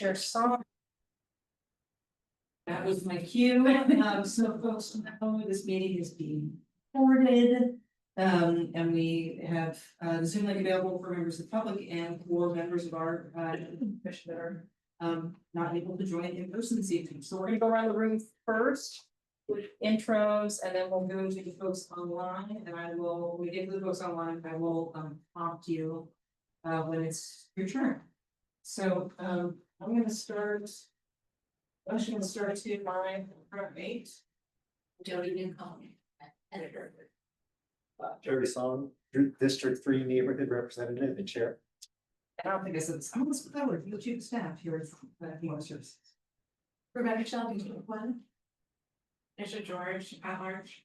Share song. That was my cue. So folks know this meeting is being recorded. And we have Zoom link available for members of the public and for members of our commission that are not able to join in person this evening. So we're gonna go around the room first with intros, and then we'll go to the folks online, and when we get to the folks online, I will prompt you when it's your turn. So I'm gonna start. I'm just gonna start to my front eight. Jody Newcomb, editor. Jerry Song, District 3 Neighborhood Representative and Chair. I don't think I said this. I'm gonna split that word. You'll chief of staff here at Human Services. Rebecca Shelby, one. Mr. George at large.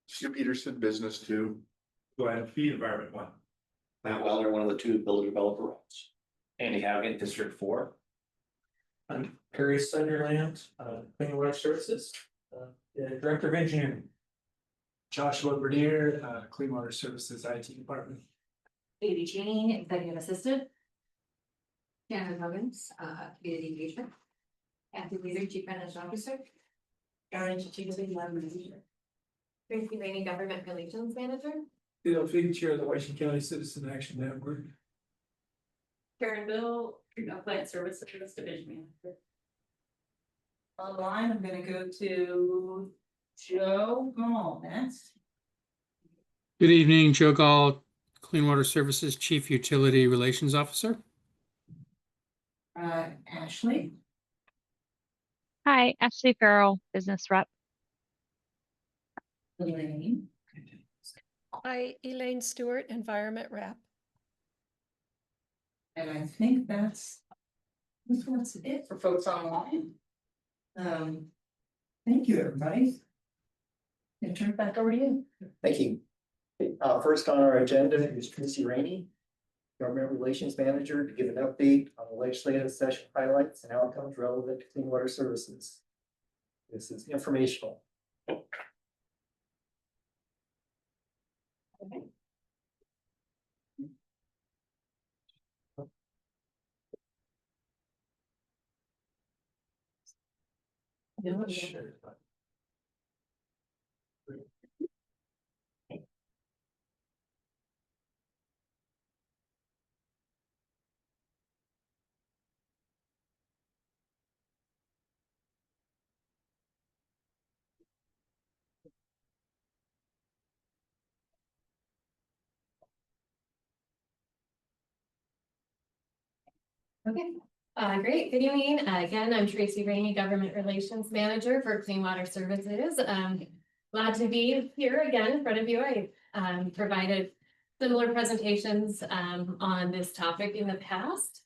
Stu Peterson, business 2. Glenn Fee, Environment 1. Matt Weller, one of the 2 builder developer roles. Andy Haugen, District 4. I'm Perry Sunderland, Clean Water Services, Director of Engineering. Joshua Bernier, Clean Water Services IT Department. Baby Jane, executive assistant. Shannon Huggins, community engagement. Kathy Weezer, chief financial officer. Karen Chichigli, lab manager. Tracy Rainey, government relations manager. Bill Fig, Chair of the Washington County Citizen Action Network. Karen Bill, plant services division manager. Online, I'm gonna go to Joe Gall next. Good evening, Joe Gall, Clean Water Services Chief Utility Relations Officer. Ashley. Hi, Ashley Farrell, business rep. Elaine. Hi, Elaine Stewart, environment rep. And I think that's it for folks online. Thank you, everybody. And turn it back over to you. Thank you. First on our agenda is Tracy Rainey, Government Relations Manager, to give an update on the legislative session highlights and outcomes relevant to clean water services. This is informational. Sure. Okay, great. Good evening. Again, I'm Tracy Rainey, Government Relations Manager for Clean Water Services. Glad to be here again in front of you. I provided similar presentations on this topic in the past.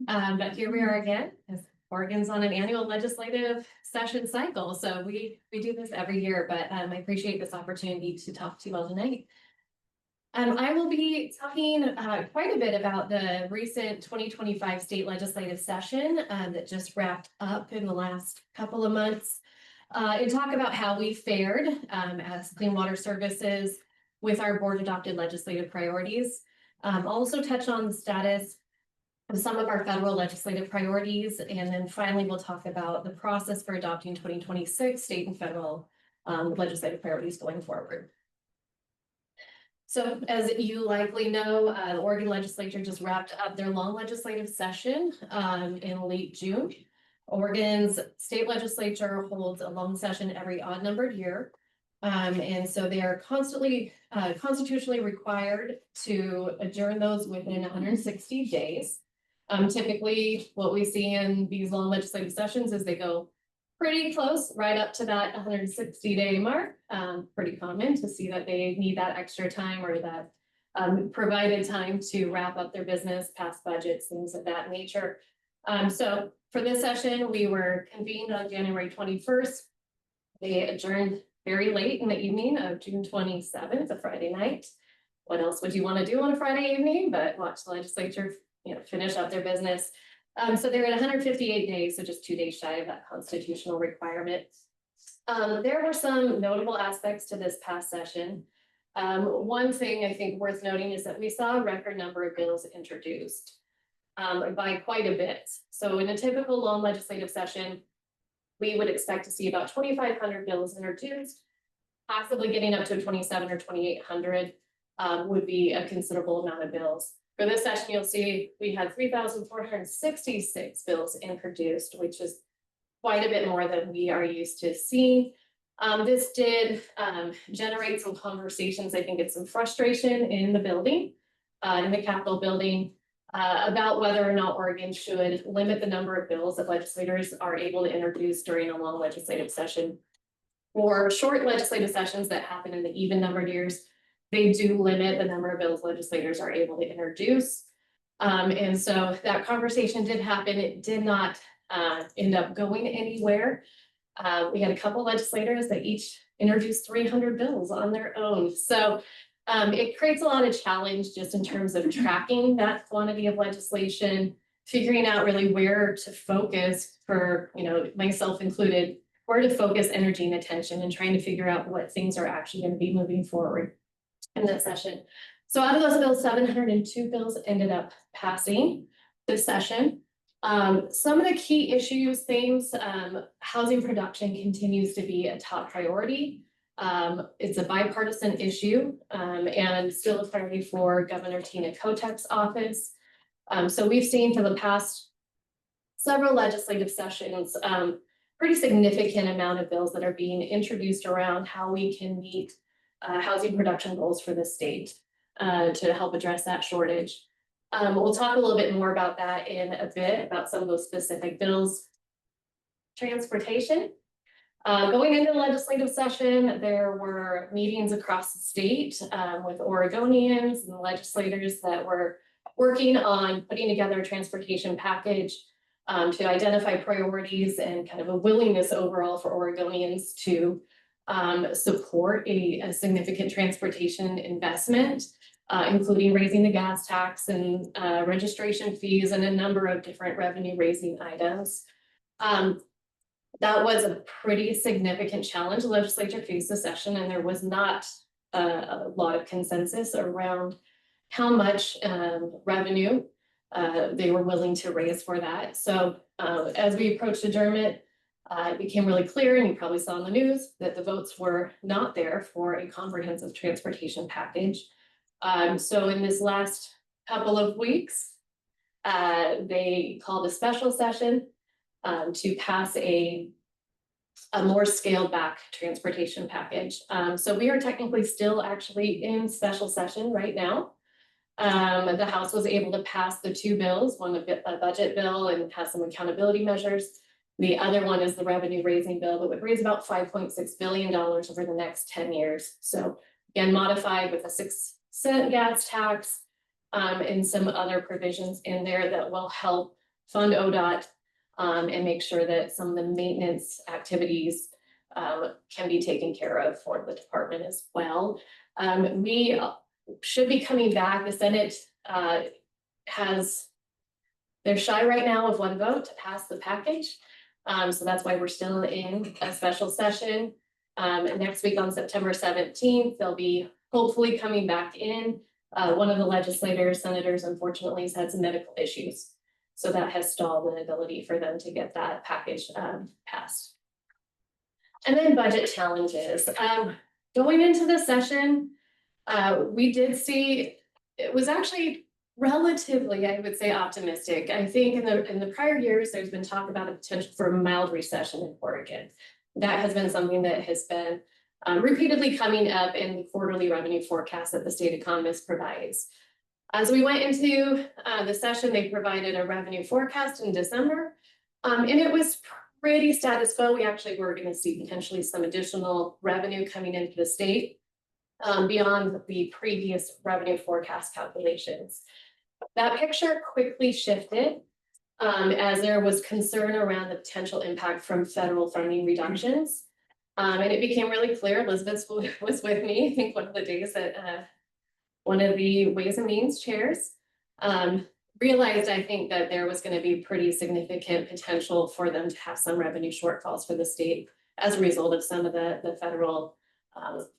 But here we are again, as Oregon's on an annual legislative session cycle. So we do this every year, but I appreciate this opportunity to talk to you all tonight. I will be talking quite a bit about the recent 2025 state legislative session that just wrapped up in the last couple of months, and talk about how we fared as Clean Water Services with our board adopted legislative priorities. Also touch on the status of some of our federal legislative priorities, and then finally we'll talk about the process for adopting 2026 state and federal legislative priorities going forward. So as you likely know, the Oregon legislature just wrapped up their long legislative session in late June. Oregon's state legislature holds a long session every odd numbered year. And so they are constantly constitutionally required to adjourn those within 160 days. Typically, what we see in these long legislative sessions is they go pretty close, right up to that 160-day mark. Pretty common to see that they need that extra time or that provided time to wrap up their business, pass budgets, things of that nature. So for this session, we were convened on January 21st. They adjourned very late in the evening of June 27th, a Friday night. What else would you want to do on a Friday evening but watch the legislature, finish up their business? So they're at 158 days, so just 2 days shy of that constitutional requirement. There were some notable aspects to this past session. One thing I think worth noting is that we saw a record number of bills introduced. by quite a bit. So in a typical long legislative session, we would expect to see about 2,500 bills introduced, possibly getting up to 2,700 or 2,800 would be a considerable amount of bills. For this session, you'll see we had 3,466 bills introduced, which is quite a bit more than we are used to seeing. This did generate some conversations. I think it's some frustration in the building, in the Capitol building, about whether or not Oregon should limit the number of bills that legislators are able to introduce during a long legislative session. For short legislative sessions that happen in the even numbered years, they do limit the number of bills legislators are able to introduce. And so that conversation did happen. It did not end up going anywhere. We had a couple legislators that each introduced 300 bills on their own. So it creates a lot of challenge just in terms of tracking that quantity of legislation, figuring out really where to focus for, myself included, where to focus energy and attention, and trying to figure out what things are actually going to be moving forward in this session. So out of those bills, 702 bills ended up passing this session. Some of the key issues, things, housing production continues to be a top priority. It's a bipartisan issue, and still a priority for Governor Tina Kotek's office. So we've seen for the past several legislative sessions, pretty significant amount of bills that are being introduced around how we can meet housing production goals for the state to help address that shortage. We'll talk a little bit more about that in a bit, about some of those specific bills. Transportation. Going into the legislative session, there were meetings across the state with Oregonians and legislators that were working on putting together a transportation package to identify priorities and kind of a willingness overall for Oregonians to support a significant transportation investment, including raising the gas tax and registration fees and a number of different revenue raising items. That was a pretty significant challenge the legislature faced this session, and there was not a lot of consensus around how much revenue they were willing to raise for that. So as we approached adjournment, it became really clear, and you probably saw in the news, that the votes were not there for a comprehensive transportation package. So in this last couple of weeks, they called a special session to pass a more scaled back transportation package. So we are technically still actually in special session right now. The House was able to pass the two bills, one a budget bill and has some accountability measures. The other one is the revenue raising bill that would raise about $5.6 billion over the next 10 years. So again, modified with a 6-cent gas tax and some other provisions in there that will help fund ODOT and make sure that some of the maintenance activities can be taken care of for the department as well. We should be coming back. The Senate they're shy right now of one vote to pass the package. So that's why we're still in a special session. Next week on September 17th, they'll be hopefully coming back in. One of the senators, unfortunately, has had some medical issues. So that has stalled the ability for them to get that package passed. And then budget challenges. Going into the session, we did see, it was actually relatively, I would say, optimistic. I think in the prior years, there's been talk about a potential for a mild recession in Oregon. That has been something that has been repeatedly coming up in the quarterly revenue forecast that the state economist provides. As we went into the session, they provided a revenue forecast in December, and it was pretty status quo. We actually were going to see potentially some additional revenue coming into the state beyond the previous revenue forecast calculations. That picture quickly shifted as there was concern around the potential impact from federal funding reductions. And it became really clear, Elizabeth was with me, I think one of the days that one of the Ways and Means chairs realized, I think, that there was going to be pretty significant potential for them to have some revenue shortfalls for the state as a result of some of the federal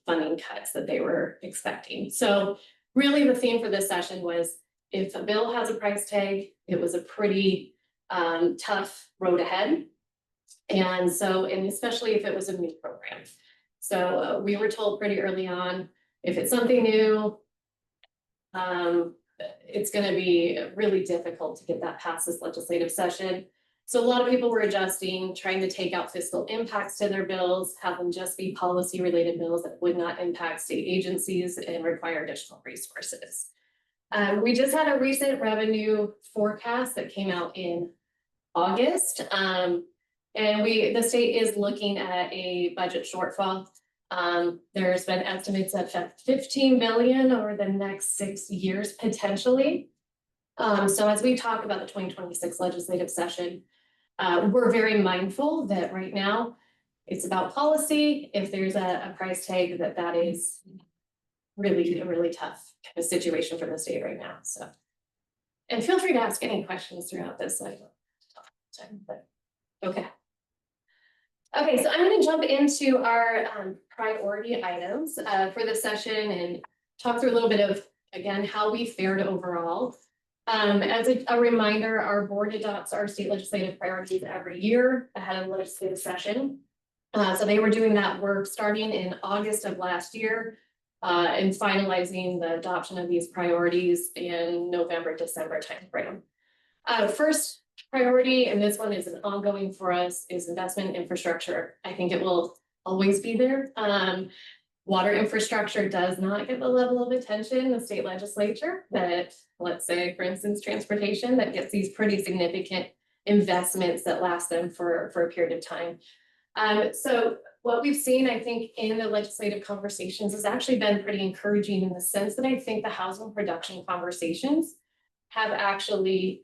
funding cuts that they were expecting. So really the theme for this session was if a bill has a price tag, it was a pretty tough road ahead. And so, and especially if it was a new program. So we were told pretty early on, if it's something new, it's gonna be really difficult to get that past this legislative session. So a lot of people were adjusting, trying to take out fiscal impacts to their bills, have them just be policy related bills that would not impact state agencies and require additional resources. We just had a recent revenue forecast that came out in August. And the state is looking at a budget shortfall. There's been estimates of 15 billion over the next 6 years potentially. So as we talk about the 2026 legislative session, we're very mindful that right now it's about policy. If there's a price tag, that is really a really tough kind of situation for the state right now. So, and feel free to ask any questions throughout this. I don't talk all the time, but okay. Okay, so I'm going to jump into our priority items for the session and talk through a little bit of, again, how we fared overall. As a reminder, our board adopts our state legislative priorities every year ahead of the legislative session. So they were doing that work starting in August of last year and finalizing the adoption of these priorities in November, December timeframe. First priority, and this one is an ongoing for us, is investment in infrastructure. I think it will always be there. Water infrastructure does not get the level of attention in the state legislature that, let's say, for instance, transportation, that gets these pretty significant investments that last them for a period of time. So what we've seen, I think, in the legislative conversations has actually been pretty encouraging in the sense that I think the housing production conversations have actually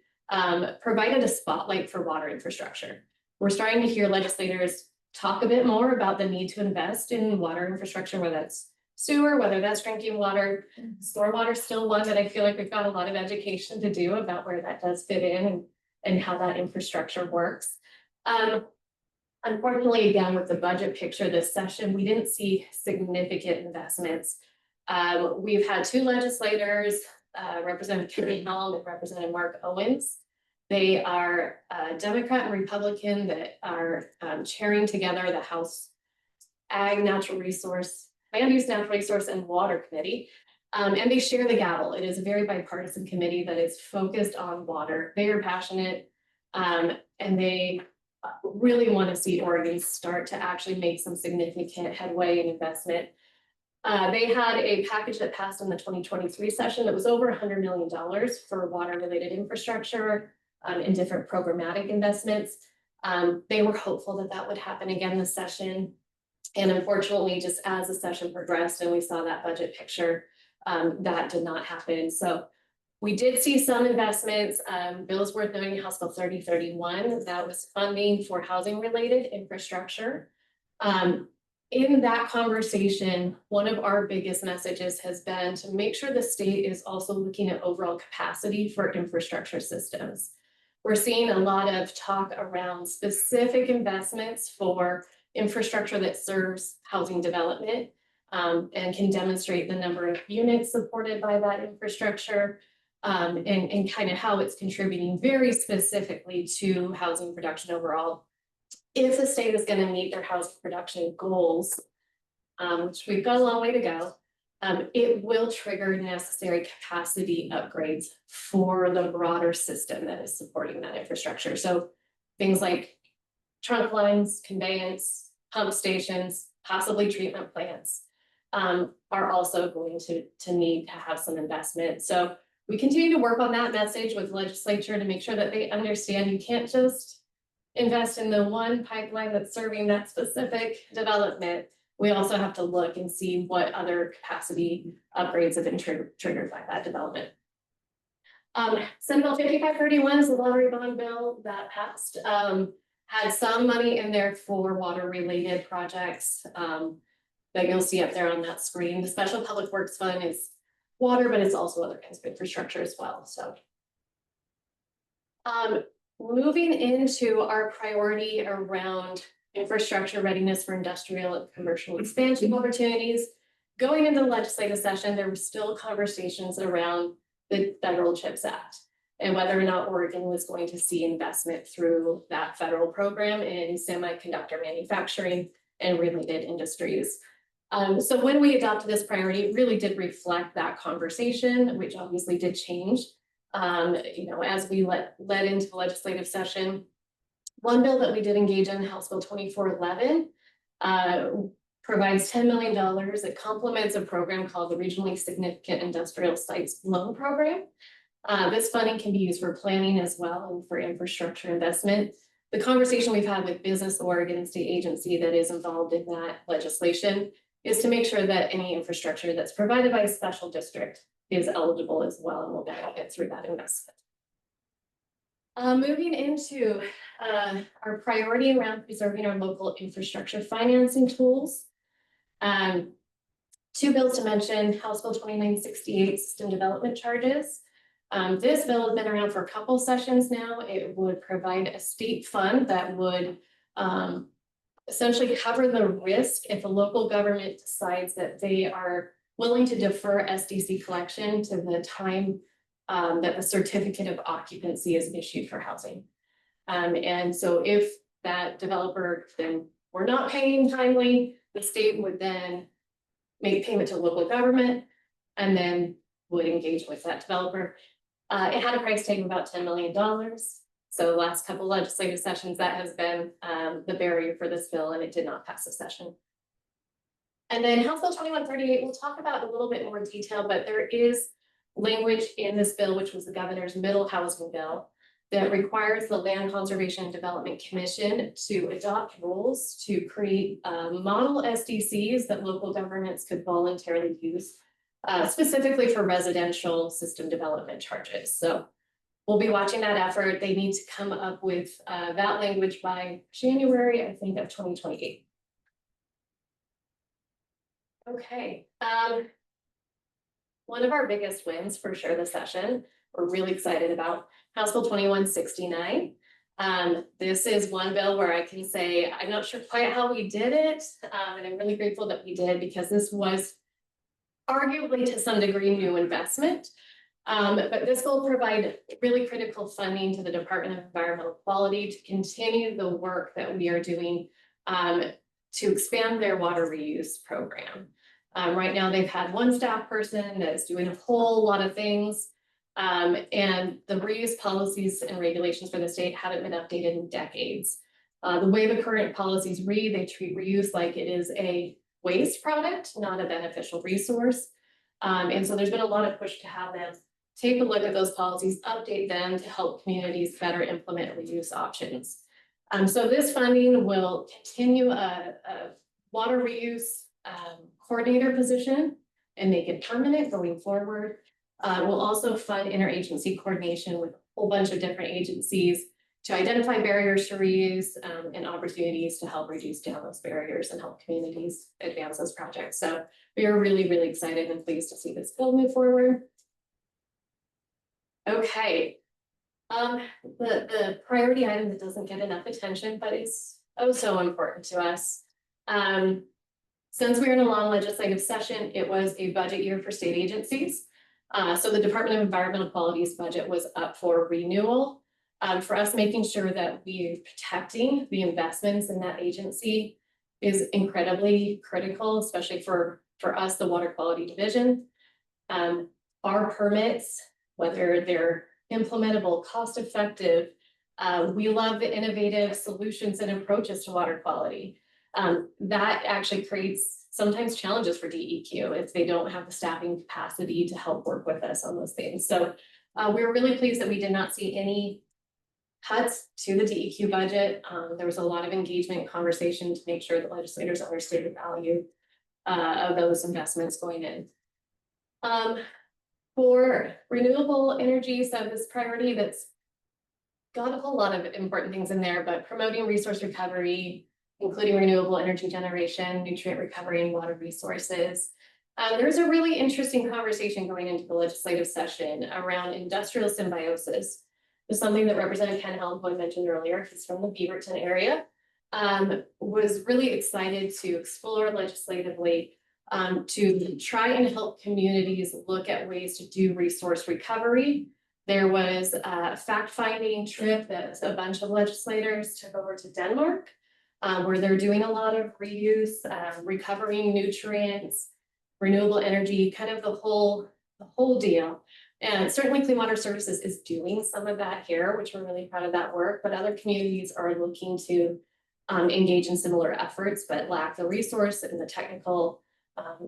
provided a spotlight for water infrastructure. We're starting to hear legislators talk a bit more about the need to invest in water infrastructure, whether that's sewer, whether that's drinking water. Stormwater is still one that I feel like we've got a lot of education to do about where that does fit in and how that infrastructure works. Unfortunately, again, with the budget picture this session, we didn't see significant investments. We've had two legislators, Representative Kenny Helm and Representative Mark Owens. They are Democrat and Republican that are chairing together the House Ag, Natural Resource, Land Use, Natural Resource, and Water Committee. And they share the gavel. It is a very bipartisan committee that is focused on water. They are passionate and they really want to see Oregon start to actually make some significant headway and investment. They had a package that passed in the 2023 session that was over $100 million for water-related infrastructure and different programmatic investments. They were hopeful that that would happen again this session. And unfortunately, just as the session progressed and we saw that budget picture, that did not happen. So we did see some investments. Bills worth noting, House Bill 3031, that was funding for housing-related infrastructure. In that conversation, one of our biggest messages has been to make sure the state is also looking at overall capacity for infrastructure systems. We're seeing a lot of talk around specific investments for infrastructure that serves housing development and can demonstrate the number of units supported by that infrastructure and kind of how it's contributing very specifically to housing production overall. If the state is going to meet their housing production goals, which we've got a long way to go, it will trigger necessary capacity upgrades for the broader system that is supporting that infrastructure. So things like trunk lines, conveyance, pump stations, possibly treatment plants are also going to need to have some investment. So we continue to work on that message with legislature to make sure that they understand you can't just invest in the one pipeline that's serving that specific development. We also have to look and see what other capacity upgrades have been triggered by that development. Senate Bill 5531 is the lottery bond bill that passed. Had some money in there for water related projects that you'll see up there on that screen. The Special Public Works Fund is water, but it's also other kinds of infrastructure as well. So moving into our priority around infrastructure readiness for industrial and commercial expansion opportunities. Going into the legislative session, there were still conversations around the federal CHIPS Act, and whether or not Oregon was going to see investment through that federal program in semiconductor manufacturing and related industries. So when we adopted this priority, it really did reflect that conversation, which obviously did change. As we led into the legislative session, one bill that we did engage in, House Bill 2411, provides $10 million that complements a program called the Regionally Significant Industrial Sites Loan Program. This funding can be used for planning as well and for infrastructure investment. The conversation we've had with Business Oregon and state agency that is involved in that legislation is to make sure that any infrastructure that's provided by a special district is eligible as well and will benefit through that investment. Moving into our priority around preserving our local infrastructure financing tools. Two bills to mention, House Bill 2968, system development charges. This bill has been around for a couple sessions now. It would provide a state fund that would essentially cover the risk if a local government decides that they are willing to defer SDC collection to the time that the certificate of occupancy is issued for housing. And so if that developer then were not paying timely, the state would then make payment to local government and then would engage with that developer. It had a price tag of about $10 million. So the last couple legislative sessions, that has been the barrier for this bill, and it did not pass the session. And then House Bill 2138, we'll talk about a little bit more detail, but there is language in this bill, which was the governor's middle housing bill, that requires the Land Conservation and Development Commission to adopt rules to create model SDCs that local governments could voluntarily use, specifically for residential system development charges. So we'll be watching that effort. They need to come up with that language by January, I think, of 2028. Okay. One of our biggest wins for sure this session, we're really excited about House Bill 2169. This is one bill where I can say, I'm not sure quite how we did it. And I'm really grateful that we did, because this was arguably to some degree new investment. But this will provide really critical funding to the Department of Environmental Quality to continue the work that we are doing to expand their water reuse program. Right now, they've had one staff person that's doing a whole lot of things. And the reuse policies and regulations for the state haven't been updated in decades. The way the current policies read, they treat reuse like it is a waste product, not a beneficial resource. And so there's been a lot of push to have them take a look at those policies, update them to help communities better implement reuse options. So this funding will continue a water reuse coordinator position and make it permanent going forward. We'll also fund interagency coordination with a whole bunch of different agencies to identify barriers to reuse and opportunities to help reduce down those barriers and help communities advance those projects. So we are really, really excited and pleased to see this bill move forward. Okay. The priority item that doesn't get enough attention, but is oh so important to us. Since we're in a long legislative session, it was a budget year for state agencies. So the Department of Environmental Quality's budget was up for renewal. For us, making sure that we are protecting the investments in that agency is incredibly critical, especially for us, the Water Quality Division. Our permits, whether they're implementable, cost-effective, we love the innovative solutions and approaches to water quality. That actually creates sometimes challenges for DEQ if they don't have the staffing capacity to help work with us on those things. So we're really pleased that we did not see any cuts to the DEQ budget. There was a lot of engagement and conversation to make sure that legislators understood the value of those investments going in. For renewable energy, so this priority that's got a whole lot of important things in there, but promoting resource recovery, including renewable energy generation, nutrient recovery, and water resources. There's a really interesting conversation going into the legislative session around industrial symbiosis. It's something that Representative Ken Helmboy mentioned earlier. He's from the Beaverton area. Was really excited to explore legislatively to try and help communities look at ways to do resource recovery. There was a fact-finding trip that a bunch of legislators took over to Denmark, where they're doing a lot of reuse, recovering nutrients, renewable energy, kind of the whole deal. And certainly Clean Water Services is doing some of that here, which we're really proud of that work, but other communities are looking to engage in similar efforts, but lack the resource and the technical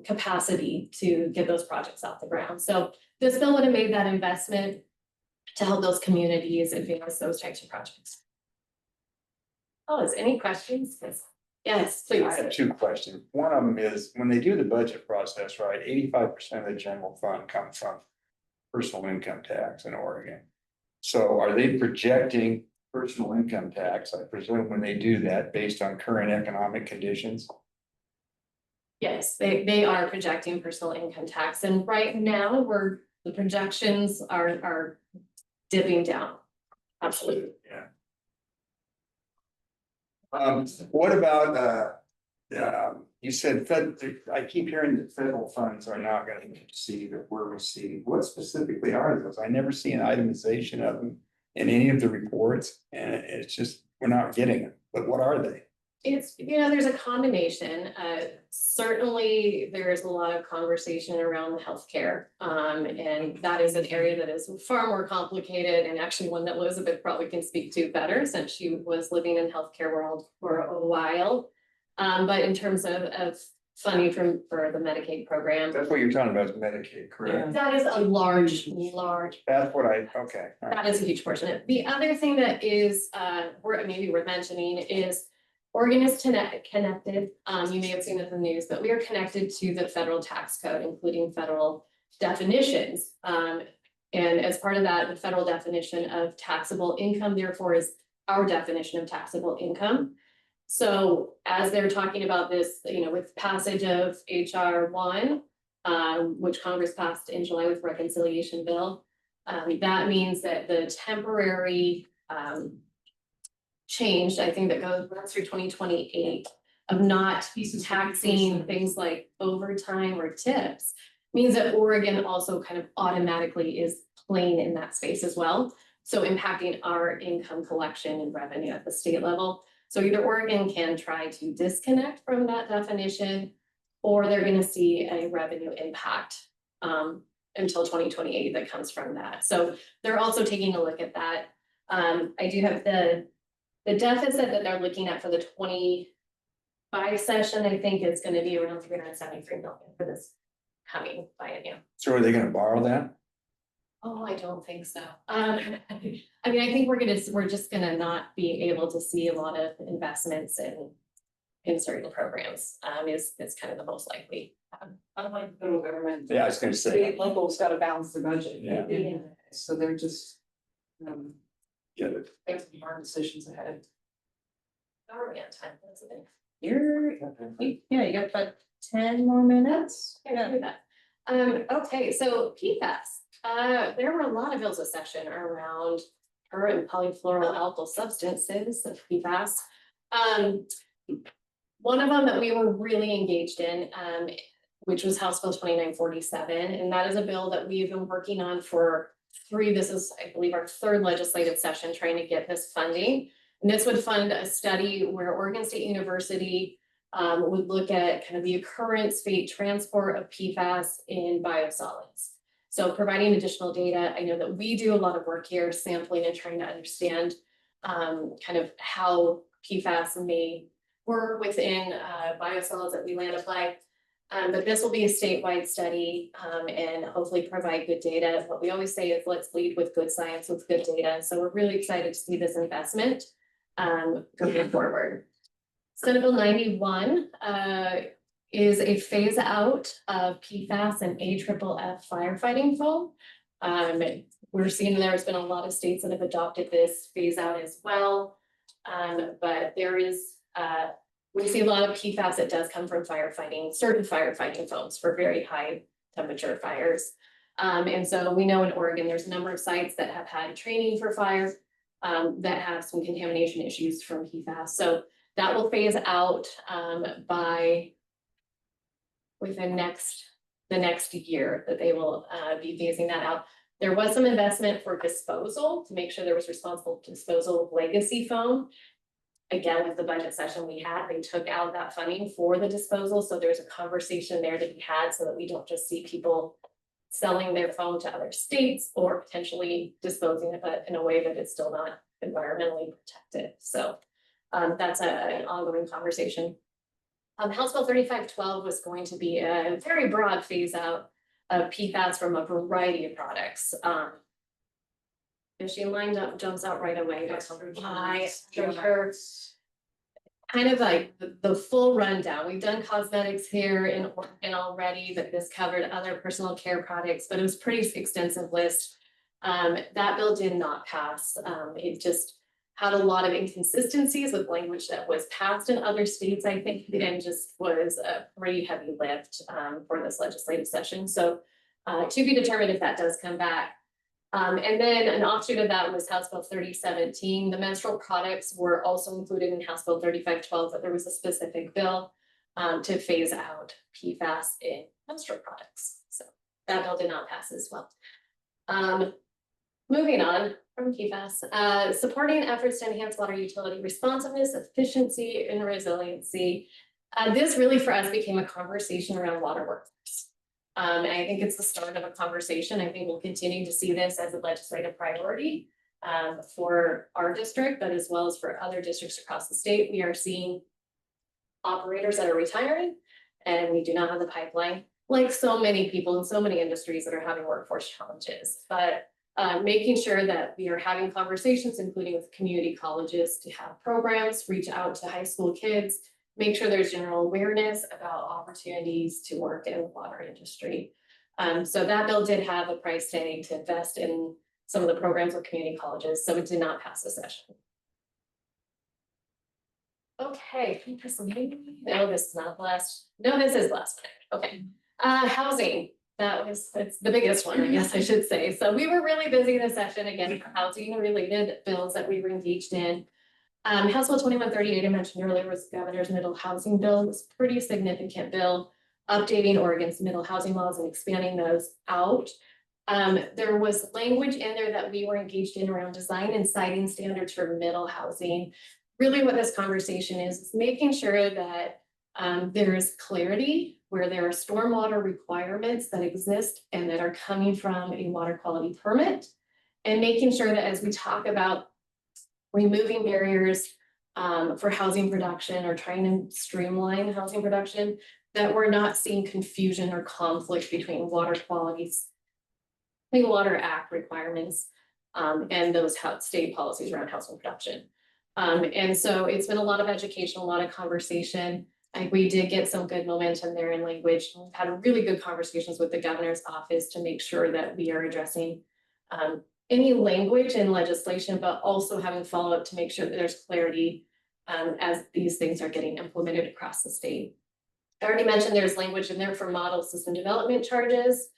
capacity to get those projects off the ground. So this bill would have made that investment to help those communities advance those types of projects. Oh, is any questions? Yes, please. I have two questions. One of them is, when they do the budget process, right, 85% of the general fund comes from personal income tax in Oregon. So are they projecting personal income tax, I presume, when they do that, based on current economic conditions? Yes, they are projecting personal income tax, and right now the projections are dipping down. Absolutely. Yeah. What about, you said I keep hearing that federal funds are not going to exceed or were received. What specifically are those? I never see an itemization of them in any of the reports, and it's just, we're not getting it. But what are they? It's, there's a combination. Certainly there's a lot of conversation around healthcare. And that is an area that is far more complicated, and actually one that Elizabeth probably can speak to better, since she was living in healthcare world for a while. But in terms of funding for the Medicaid program. That's what you're talking about, is Medicaid, correct? That is a large. That's what okay. All right. That is a huge portion of it. The other thing that is, maybe worth mentioning is Oregon is connected. You may have seen it in the news, but we are connected to the federal tax code, including federal definitions. And as part of that, the federal definition of taxable income, therefore, is our definition of taxable income. So as they're talking about this, with passage of HR 1, which Congress passed in July with reconciliation bill, that means that the temporary change, I think that runs through 2028, of not taxing things like overtime or tips, means that Oregon also kind of automatically is playing in that space as well. So impacting our income collection and revenue at the state level. So either Oregon can try to disconnect from that definition, or they're going to see a revenue impact until 2028 that comes from that. So they're also taking a look at that. I do have the deficit that they're looking at for the 25 session. I think it's going to be around 373 million for this coming biennium. So are they going to borrow that? Oh, I don't think so. I mean, I think we're just gonna not be able to see a lot of investments in certain programs. Is kind of the most likely. Unlike the federal government. Yeah, I was going to say. State local's got to balance the budget. Yeah. So they're just, Yeah. making some hard decisions ahead. Oh, yeah, time, that's the thing. Yeah, you got about 10 more minutes. Yeah. Okay, so PFAS. There were a lot of bills this session around and polyfluoroalkyl substances of PFAS. One of them that we were really engaged in, which was House Bill 2947, and that is a bill that we've been working on for this is, I believe, our third legislative session trying to get this funding. And this would fund a study where Oregon State University would look at kind of the occurrence, fate, transport of PFAS in biosolids. So providing additional data. I know that we do a lot of work here sampling and trying to understand kind of how PFAS may work within biosolids that we land apply. But this will be a statewide study and hopefully provide good data. What we always say is let's lead with good science, with good data. So we're really excited to see this investment going forward. Senate Bill 91 is a phase out of PFAS and AFFF firefighting foam. We're seeing there's been a lot of states that have adopted this phase out as well. But there is, we see a lot of PFAS that does come from firefighting, certain firefighting foams for very high temperature fires. And so we know in Oregon, there's a number of sites that have had training for fire that have some contamination issues from PFAS. So that will phase out by within the next year that they will be phasing that out. There was some investment for disposal to make sure there was responsible disposal of legacy foam. Again, with the budget session we had, they took out that funding for the disposal, so there's a conversation there to be had so that we don't just see people selling their foam to other states or potentially disposing of it in a way that it's still not environmentally protected. So that's an ongoing conversation. House Bill 3512 was going to be a very broad phase out of PFAS from a variety of products. She lined up, jumps out right away. I showed her kind of like the full rundown. We've done cosmetics here in Oregon already, but this covered other personal care products, but it was pretty extensive list. That bill did not pass. It just had a lot of inconsistencies with language that was passed in other states, I think, and just was a pretty heavy lift for this legislative session. So to be determined if that does come back. And then an offshoot of that was House Bill 3017. The menstrual products were also included in House Bill 3512, but there was a specific bill to phase out PFAS in menstrual products. So that bill did not pass as well. Moving on from PFAS, supporting efforts to enhance water utility responsiveness, efficiency, and resiliency. This really for us became a conversation around water workforce. And I think it's the start of a conversation. I think we'll continue to see this as a legislative priority for our district, but as well as for other districts across the state. We are seeing operators that are retiring, and we do not have the pipeline, like so many people in so many industries that are having workforce challenges. But making sure that we are having conversations, including with community colleges, to have programs, reach out to high school kids, make sure there's general awareness about opportunities to work in the water industry. So that bill did have a price tag to invest in some of the programs with community colleges, so it did not pass the session. Okay, no, this is not last. No, this is last minute. Okay, housing. That's the biggest one, I guess I should say. So we were really busy this session again for housing related bills that we were engaged in. House Bill 2138 I mentioned earlier was the governor's middle housing bill. It was a pretty significant bill, updating Oregon's middle housing laws and expanding those out. There was language in there that we were engaged in around design and siting standards for middle housing. Really what this conversation is making sure that there is clarity where there are stormwater requirements that exist and that are coming from a water quality permit, and making sure that as we talk about removing barriers for housing production or trying to streamline housing production, that we're not seeing confusion or conflict between water qualities, Clean Water Act requirements, and those state policies around housing production. And so it's been a lot of education, a lot of conversation. We did get some good momentum there in language. We've had really good conversations with the governor's office to make sure that we are addressing any language in legislation, but also having follow-up to make sure that there's clarity as these things are getting implemented across the state. I already mentioned there's language in there for model system development charges.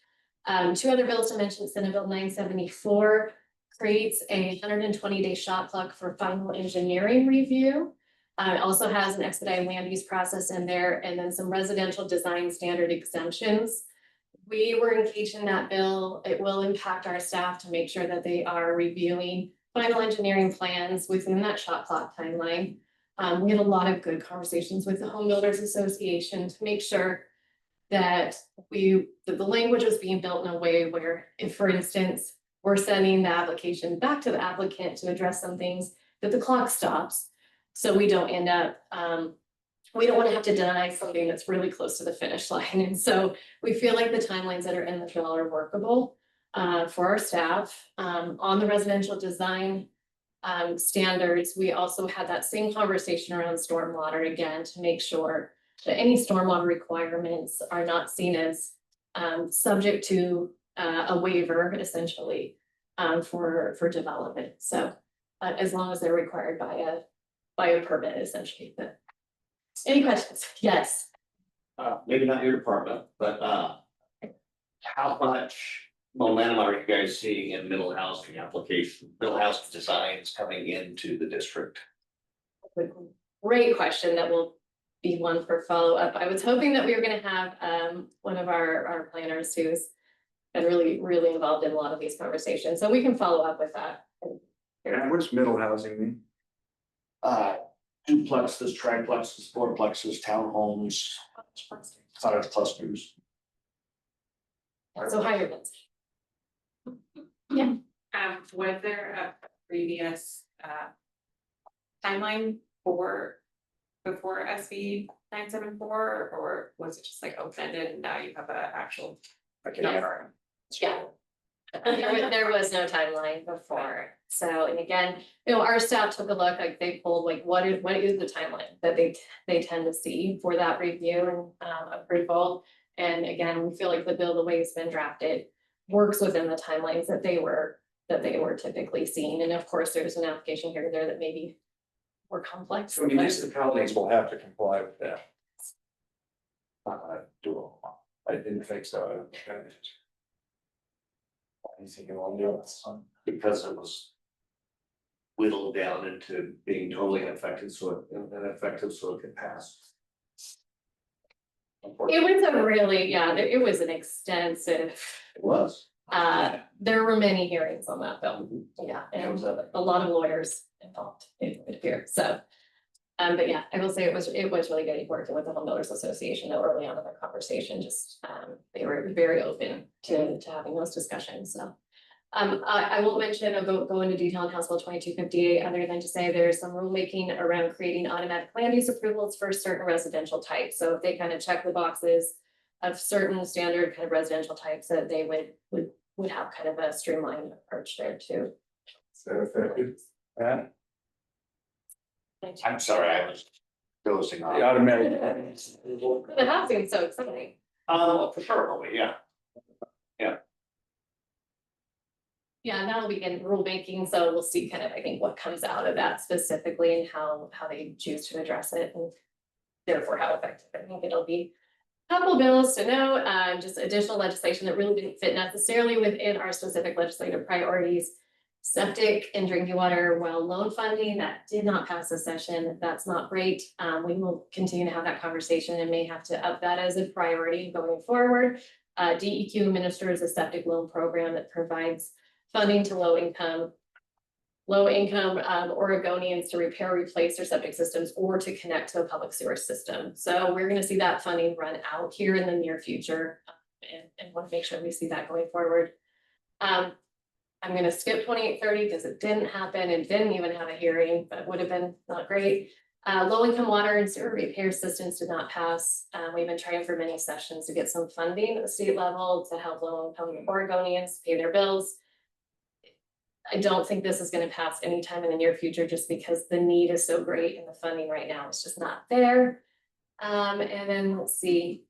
Two other bills to mention: Senate Bill 974 creates a 120-day shot clock for final engineering review. It also has an expedited land use process in there, and then some residential design standard exemptions. We were engaged in that bill. It will impact our staff to make sure that they are reviewing final engineering plans within that shot clock timeline. We had a lot of good conversations with the Home Builders Association to make sure that the language was being built in a way where, if, for instance, we're sending the application back to the applicant to address some things, that the clock stops. So we don't end up, we don't want to have to deny something that's really close to the finish line. And so we feel like the timelines that are in the bill are workable for our staff. On the residential design standards, we also had that same conversation around stormwater again to make sure that any stormwater requirements are not seen as subject to a waiver, essentially, for development. So as long as they're required by a permit, essentially. But any questions? Yes. Maybe not your department, but how much momentum are you guys seeing in middle housing application, middle housing designs coming into the district? Great question that will be one for follow-up. I was hoping that we were gonna have one of our planners who's been really involved in a lot of these conversations, so we can follow up with that. And what does middle housing mean? Duplexes, triplexes, fourplexes, townhomes, size clusters. So higher density. Was there a previous timeline for before SB 974, or was it just like open-ended and now you have an actual number? Yeah. There was no timeline before, so, and again, our staff took a look, like they pulled, like, what is the timeline that they tend to see for that review and approval? And again, we feel like the bill, the way it's been drafted, works within the timelines that they were typically seen, and of course, there's an application here or there that maybe more complex. So municipalities will have to comply with that. I didn't think so. Anything along those lines? Because it was whittled down into being totally ineffective, so it could pass. It was a really, it was an extensive, It was. there were many hearings on that bill, and a lot of lawyers involved, it would appear, so. But yeah, I will say it was really good working with the Home Builders Association early on in their conversation, just, they were very open to having those discussions, so. I won't mention, I won't go into detail on House Bill 2258, other than to say there's some rulemaking around creating automatic land use approvals for certain residential types, so if they kind of check the boxes of certain standard kind of residential types, that they would have kind of a streamlined approach there too. So effective. Yeah. I'm sorry, I was dozing off. The automatic. The housing is so exciting. For sure, yeah. Yeah, that'll begin rulemaking, so we'll see kind of, I think, what comes out of that specifically and how they choose to address it and therefore how effective. I think it'll be a couple bills to know, just additional legislation that really didn't fit necessarily within our specific legislative priorities. Septic and drinking water well loan funding, that did not pass this session. That's not great. We will continue to have that conversation and may have to up that as a priority going forward. DEQ administers a septic loan program that provides funding to low income Oregonians to repair, replace their septic systems or to connect to a public sewer system. So we're going to see that funding run out here in the near future, and want to make sure we see that going forward. I'm going to skip 2830 because it didn't happen and didn't even have a hearing, but would have been not great. Low income water and sewer repair systems did not pass. We've been trying for many sessions to get some funding at the state level to help low income Oregonians pay their bills. I don't think this is going to pass anytime in the near future, just because the need is so great and the funding right now is just not there. And then let's see.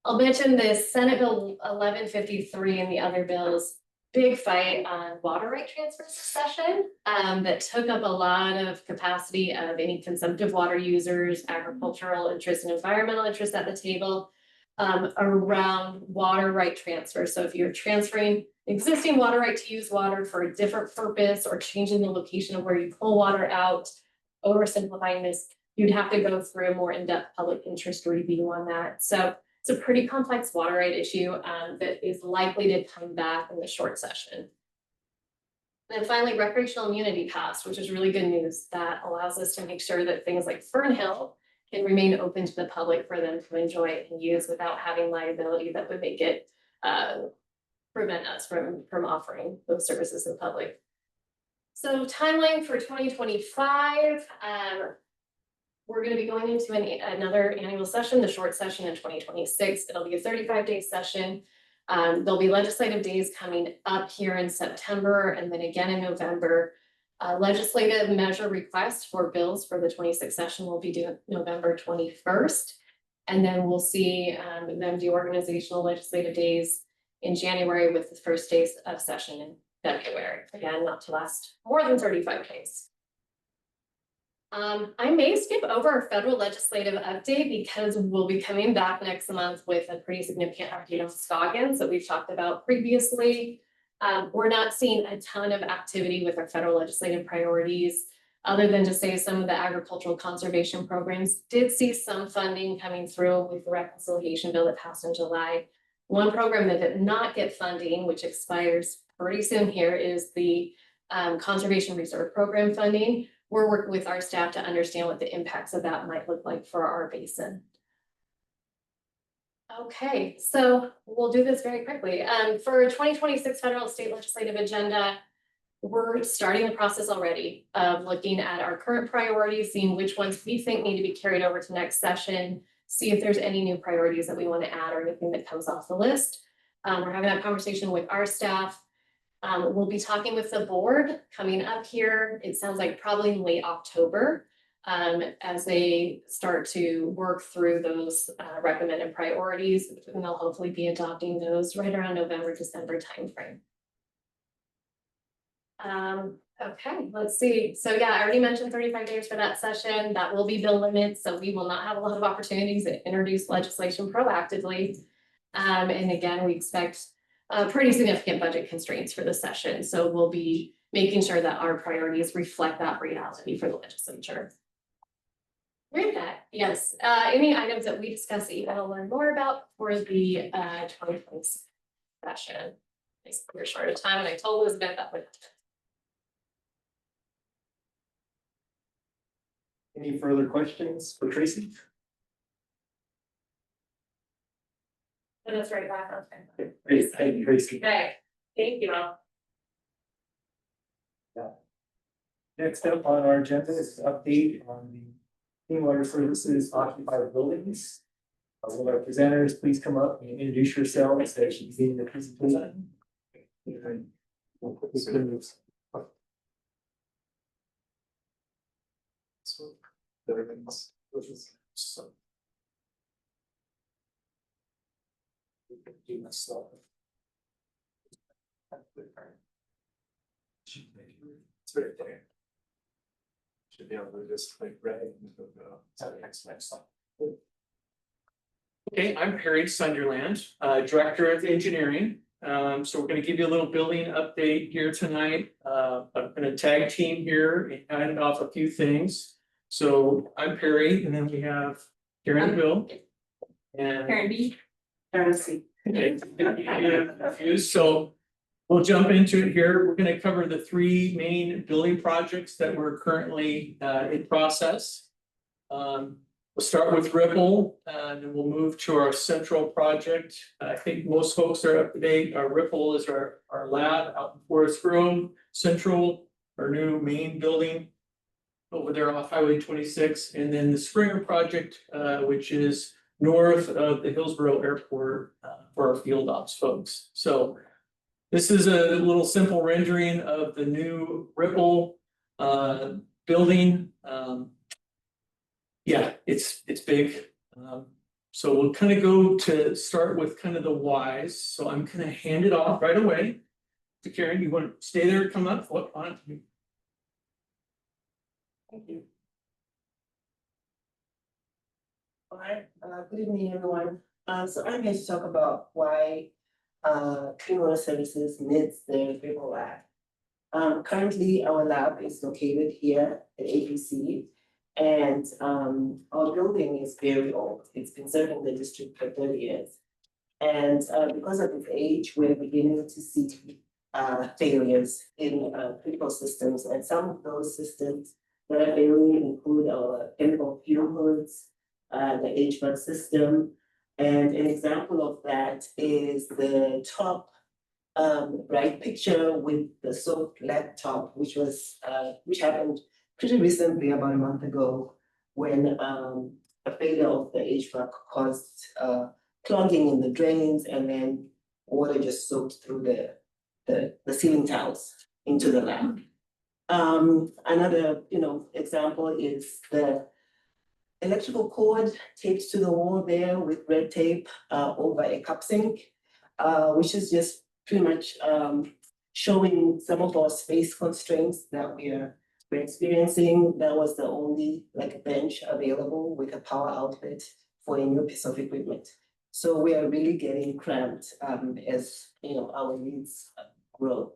I'll mention this Senate Bill 1153 and the other bills. Big fight on water right transfer succession that took up a lot of capacity of any consumptive water users, agricultural interests, and environmental interests at the table around water right transfer. So if you're transferring existing water right to use water for a different purpose or changing the location of where you pull water out, oversimplifying this, you'd have to go through a more in-depth public interest review on that. So it's a pretty complex water right issue that is likely to come back in the short session. And then finally, recreational immunity passed, which is really good news. That allows us to make sure that things like Fern Hill can remain open to the public for them to enjoy and use without having liability that would make it prevent us from offering those services to the public. So timeline for 2025, we're going to be going into another annual session, the short session in 2026. It'll be a 35-day session. There'll be legislative days coming up here in September and then again in November. Legislative measure requests for bills for the 26th session will be due November 21st. And then we'll see them do organizational legislative days in January with the first days of session in February. Again, not to last more than 35 days. I may skip over a federal legislative update because we'll be coming back next month with a pretty significant update on Scoggins that we've talked about previously. We're not seeing a ton of activity with our federal legislative priorities. other than to say some of the agricultural conservation programs did see some funding coming through with the reconciliation bill that passed in July. One program that did not get funding, which expires pretty soon here, is the Conservation Reserve Program funding. We're working with our staff to understand what the impacts of that might look like for our basin. Okay, so we'll do this very quickly. For 2026 federal and state legislative agenda, we're starting the process already of looking at our current priorities, seeing which ones we think need to be carried over to next session, see if there's any new priorities that we want to add or anything that comes off the list. We're having that conversation with our staff. We'll be talking with the board coming up here. It sounds like probably in late October, as they start to work through those recommended priorities, and they'll hopefully be adopting those right around November, December timeframe. Okay, let's see. So yeah, I already mentioned 35 days for that session. That will be bill limits, so we will not have a lot of opportunities to introduce legislation proactively. And again, we expect pretty significant budget constraints for the session. So we'll be making sure that our priorities reflect that reality for the legislature. With that, yes, any items that we discuss that you want to learn more about for the 2026 session? We're short of time, and I told Elizabeth that would. Any further questions for Tracy? And that's right back. Okay. Great, thank you, Tracy. Okay, thank you all. Next up on our agenda is an update on the Clean Water Services occupied buildings. Will our presenters please come up and introduce yourselves as you begin the presentation? It's right there. Should be able to just click right and go to the next slide. Okay, I'm Perry Sunderland, Director of Engineering. So we're gonna give you a little building update here tonight. I'm gonna tag team here and hand off a few things. So I'm Perry, and then we have Karen Bill. And Karen B. okay, so we'll jump into it here. We're gonna cover the three main building projects that we're currently in process. We'll start with RIPL, and then we'll move to our central project. I think most folks are up to date. Our RIPL is our lab out in Forest Grove. Central, our new main building over there off Highway 26, and then the Springer project, which is north of the Hillsborough Airport for our field ops folks. So this is a little simple rendering of the new RIPL building. Yeah, it's big. So we'll kind of go to start with kind of the whys. So I'm gonna hand it off right away to Karen. You want to stay there and come up? What on? Thank you. All right, good evening, everyone. So I'm here to talk about why Clean Water Services needs the RIPL lab. Currently, our lab is located here at ABC, and our building is very old. It's been serving the district for 30 years. And because of its age, we're beginning to see failures in critical systems, and some of those systems that are failing include our chemical fuel hoods, the HVAC system, and an example of that is the top right picture with the soaked laptop, which happened pretty recently, about a month ago, when a failure of the HVAC caused clogging in the drains, and then water just soaked through the ceiling tiles into the lab. Another, example is the electrical cord taped to the wall there with red tape over a cup sink, which is just pretty much showing some of our space constraints that we're experiencing. That was the only bench available with a power outlet for a new piece of equipment. So we are really getting cramped as our needs grow.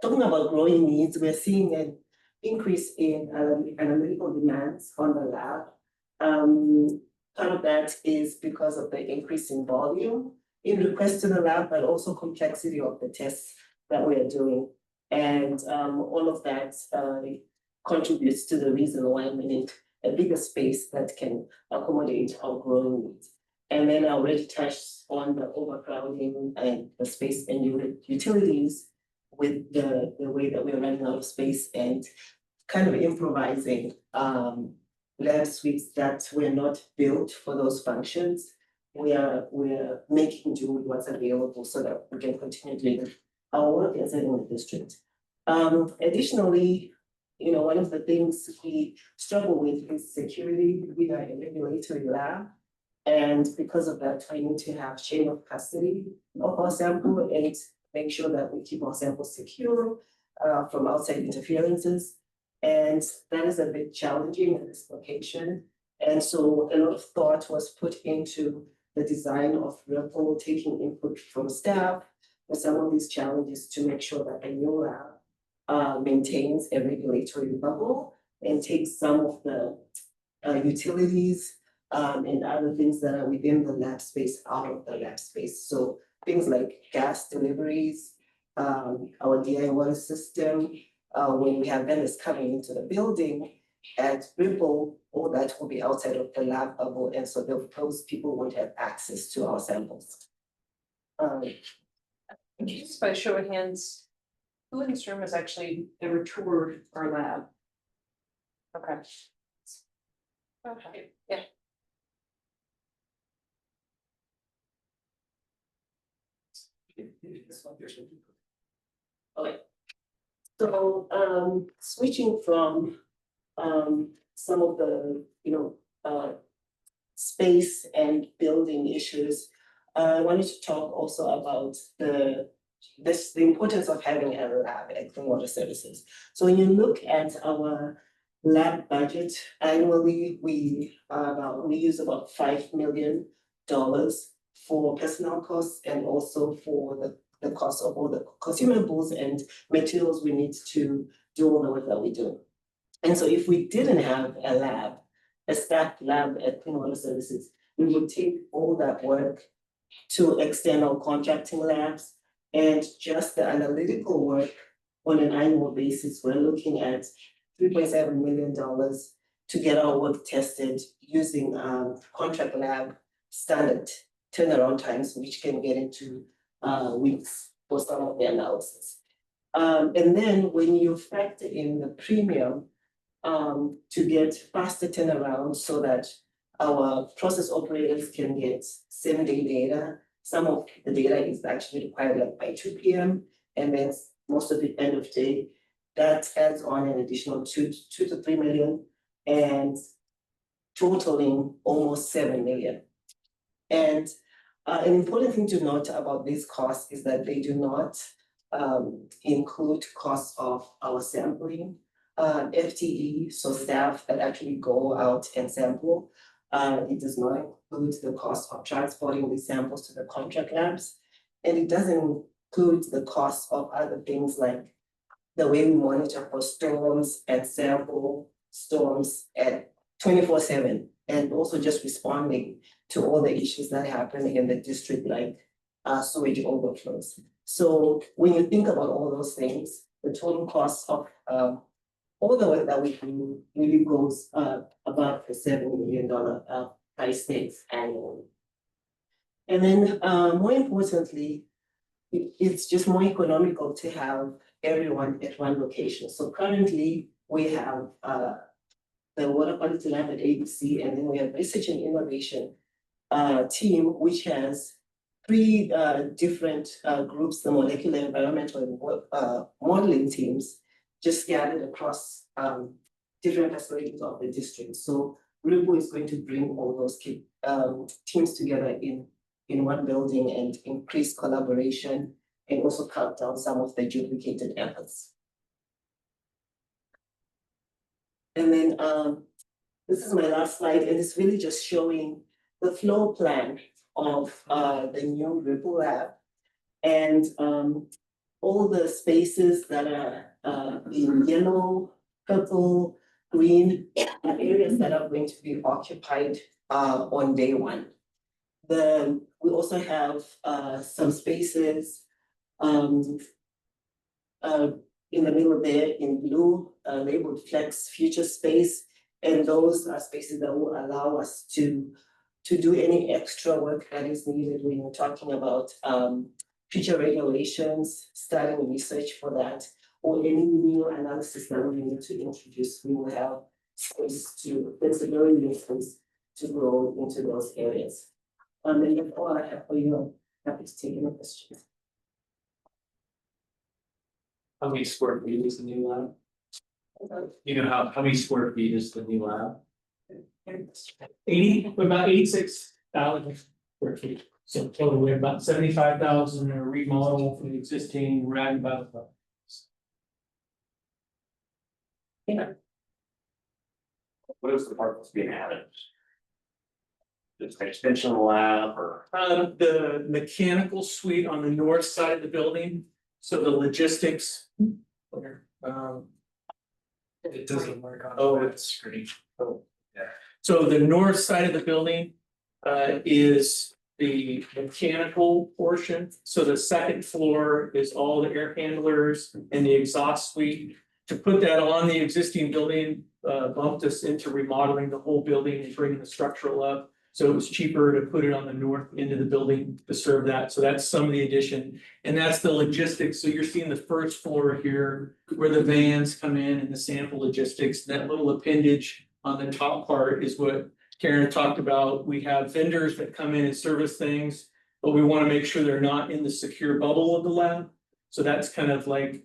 talking about growing needs, we're seeing an increase in analytical demands on the lab. Part of that is because of the increase in volume in requests to the lab, but also complexity of the tests that we are doing. And all of that contributes to the reason why we need a bigger space that can accommodate our growing needs. And then I already touched on the overcrowding and the space and utilities with the way that we're running out of space and kind of improvising lab suites that were not built for those functions. We're making do with what's available so that we can continue doing our work as in the district. Additionally, you know, one of the things we struggle with is security. We are a regulatory lab. And because of that, we need to have chain of custody of our sample and make sure that we keep our samples secure from outside interferences. And that is a bit challenging in this location. And so a lot of thought was put into the design of RIPL, taking input from staff with some of these challenges to make sure that the new lab maintains a regulatory bubble and takes some of the utilities and other things that are within the lab space out of the lab space. So things like gas deliveries, our DI water system, when we have vendors coming into the building at RIPL, all that will be outside of the lab bubble, and so those people won't have access to our samples. Just by show of hands, who in this room has actually ever toured our lab? Okay. Okay, yeah. Okay. So switching from some of the space and building issues, I wanted to talk also about the importance of having a lab at Clean Water Services. So when you look at our lab budget annually, we use about $5 million for personnel costs and also for the cost of all the consumables and materials we need to do all the work that we do. And so if we didn't have a lab, a staff lab at Clean Water Services, we would take all that work to external contracting labs, and just the analytical work on an annual basis, we're looking at $3.7 million to get our work tested using contract lab standard turnaround times, which can get into weeks for some of the analysis. And then when you factor in the premium to get faster turnaround so that our process operators can get 7-day data. Some of the data is actually required like by 2 p.m. and then most of it end of day. That adds on an additional 2 to 3 million and totaling almost 7 million. And an important thing to note about these costs is that they do not include costs of our sampling, FTE, so staff that actually go out and sample. It does not include the cost of transporting these samples to the contract labs, and it doesn't include the cost of other things like the way we monitor for storms and sample storms at 24/7, and also just responding to all the issues that happen in the district, like sewage overflows. So when you think about all those things, the total cost of all the work that we do really goes about the $7 million price tags annually. And then more importantly, it's just more economical to have everyone at one location. So currently we have the water quality lab at ABC, and then we have research and innovation team, which has 3 different groups, the molecular, environmental, and modeling teams, just scattered across different facilities of the district. So RIPL is going to bring all those teams together in one building and increase collaboration and also cut down some of the duplicated efforts. And then this is my last slide, and it's really just showing the flow plan of the new RIPL lab. And all the spaces that are in yellow, purple, green, are areas that are going to be occupied on day one. We also have some spaces in the middle there in blue, labeled flex future space. And those are spaces that will allow us to do any extra work that is needed when we're talking about future regulations, starting research for that, or any new analysis that we need to introduce. We will have space to, flexibility space to grow into those areas. And that's all I have for you. I'm happy to take any questions. How many square feet is the new lab? You know how many square feet is the new lab? 80, about 86,000 square feet. So total, we have about 75,000 are remodel from the existing, we're adding about. Yeah. What is the part that's being added? It's an extension lab or? The mechanical suite on the north side of the building, so the logistics. It doesn't work on. Oh, the it's screen. Oh. Yeah. So the north side of the building is the mechanical portion. So the second floor is all the air handlers and the exhaust suite. To put that on the existing building bumped us into remodeling the whole building and bringing the structural up. So it was cheaper to put it on the north end of the building to serve that. So that's some of the addition. And that's the logistics. So you're seeing the first floor here where the vans come in and the sample logistics. That little appendage on the top part is what Karen talked about. We have vendors that come in and service things, but we want to make sure they're not in the secure bubble of the lab. So that's kind of like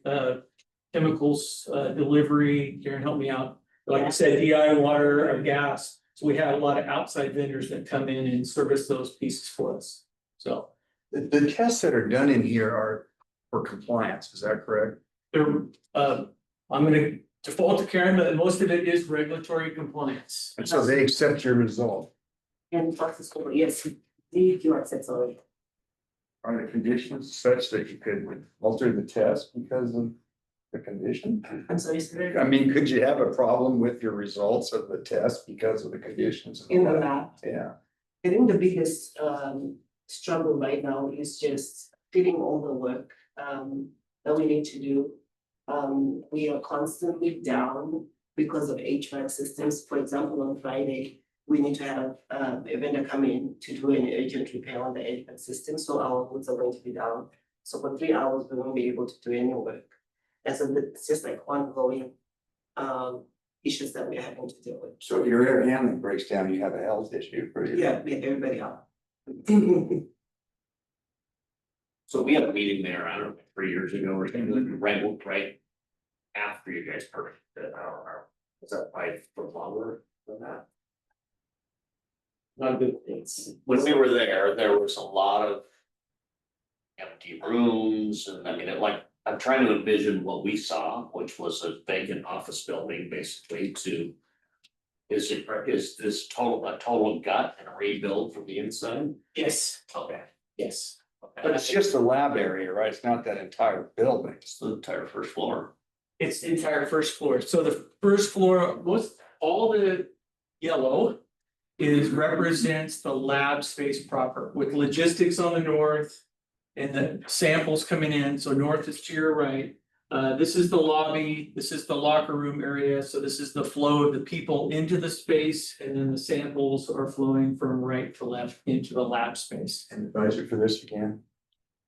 chemicals delivery. Karen, help me out. Like I said, DI, water, or gas. So we have a lot of outside vendors that come in and service those pieces for us. So The tests that are done in here are for compliance, is that correct? they're, I'm gonna default to Karen, but most of it is regulatory compliance. And so they accept your result. And process school, yes, you accept already. Are the conditions such that you could alter the test because of the condition? I'm sorry, sir. I mean, could you have a problem with your results of the test because of the conditions? In the lab. Yeah. I think the biggest struggle right now is just fitting all the work that we need to do. We are constantly down because of HVAC systems. For example, on Friday, we need to have a vendor come in to do an urgent repair on the HVAC system, so our hoods are going to be down. So for 3 hours, we won't be able to do any work. And so it's just like ongoing issues that we're having to deal with. So if your air handling breaks down, you have a health issue for you. Yeah, everybody out. So we had a meeting there, I don't know, 3 years ago or something, right after you guys purchased it, I don't know. Was that 5 foot longer than that? Not good things. When we were there was a lot of empty rooms and I mean, I'm trying to envision what we saw, which was a vacant office building basically to. Is this a total gut and a rebuild from the inside? Yes, Okay. yes. But it's just the lab area, right? It's not that entire building. It's the entire first floor. It's the entire first floor. So the first floor, all the yellow represents the lab space proper with logistics on the north and the samples coming in. So north is to your right. This is the lobby. This is the locker room area. So this is the flow of the people into the space, and then the samples are flowing from right to left into the lab space. And advisor for this again.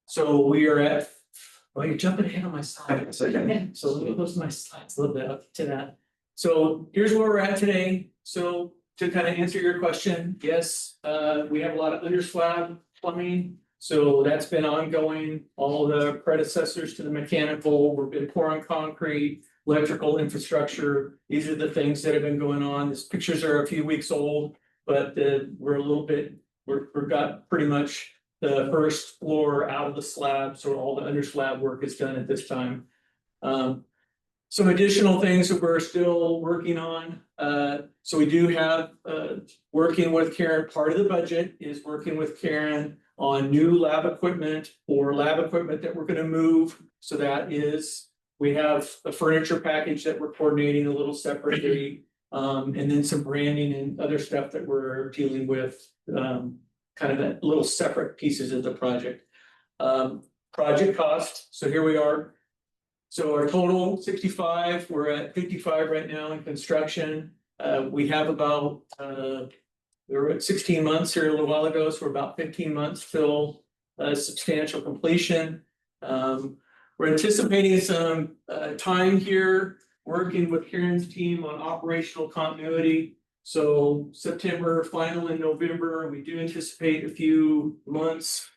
So we are at, well, you're jumping ahead on my slide. So those are my slides, a little bit up to that. So here's where we're at today. So to kind of answer your question, yes, we have a lot of underslab plumbing. So that's been ongoing. All the predecessors to the mechanical, we've been pouring concrete, electrical infrastructure. These are the things that have been going on. These pictures are a few weeks old, but we're a little bit, we've got pretty much the first floor out of the slab. So all the underslab work is done at this time. Some additional things that we're still working on. So we do have working with Karen, part of the budget is working with Karen on new lab equipment or lab equipment that we're going to move So that is, we have a furniture package that we're coordinating a little separately. And then some branding and other stuff that we're dealing with, kind of that little separate pieces of the project. Project cost, so here we are. So our total 65, we're at 55 right now in construction. We have about, we were at 16 months here a little while ago, so we're about 15 months till substantial completion. We're anticipating some time here, working with Karen's team on operational continuity. So September final in November, we do anticipate a few months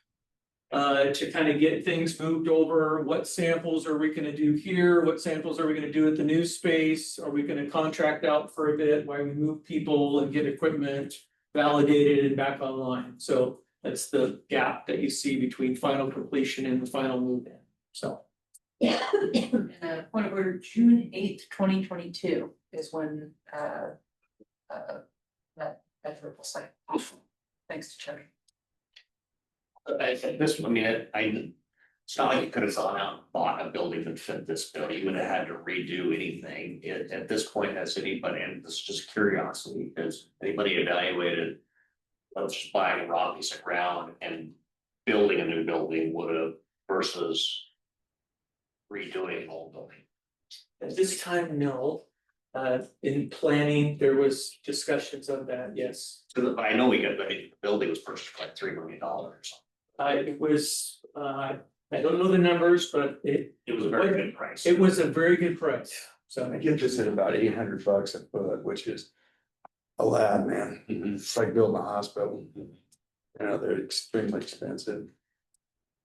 to kind of get things moved over. What samples are we gonna do here? What samples are we gonna do at the new space? Are we gonna contract out for a bit while we move people and get equipment validated and back online? So that's the gap that you see between final completion and the final move in, so. And a point of order, June 8th, 2022 is when that RIPL site. Thanks to Chuck. I think this, I mean, it's not like you could have gone out and bought a building that fit this building, you would have had to redo anything. At this point, has anybody, and this is just curiosity, has anybody evaluated, let's just buying a raw piece of ground and building a new building would have versus redoing an old building? At this time, no. In planning, there was discussions of that, yes. So, but I know we got, the building was purchased for like $3 million or something. It was, I don't know the numbers, but It was a very good price. it was a very good price, so. I get this at about $800 a foot, which is a lot, man. It's like building a hospital. You know, they're extremely expensive.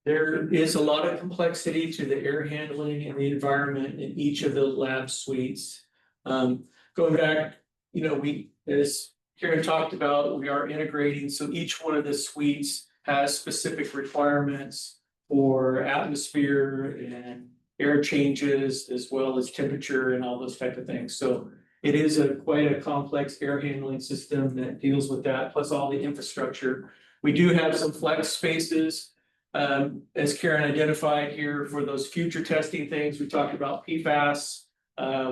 There is a lot of complexity to the air handling and the environment in each of the lab suites. Going back, you know, as Karen talked about, we are integrating, so each one of the suites has specific requirements for atmosphere and air changes, as well as temperature and all those type of things. So it is quite a complex air handling system that deals with that, plus all the infrastructure. We do have some flex spaces. As Karen identified here for those future testing things, we talked about PFAS.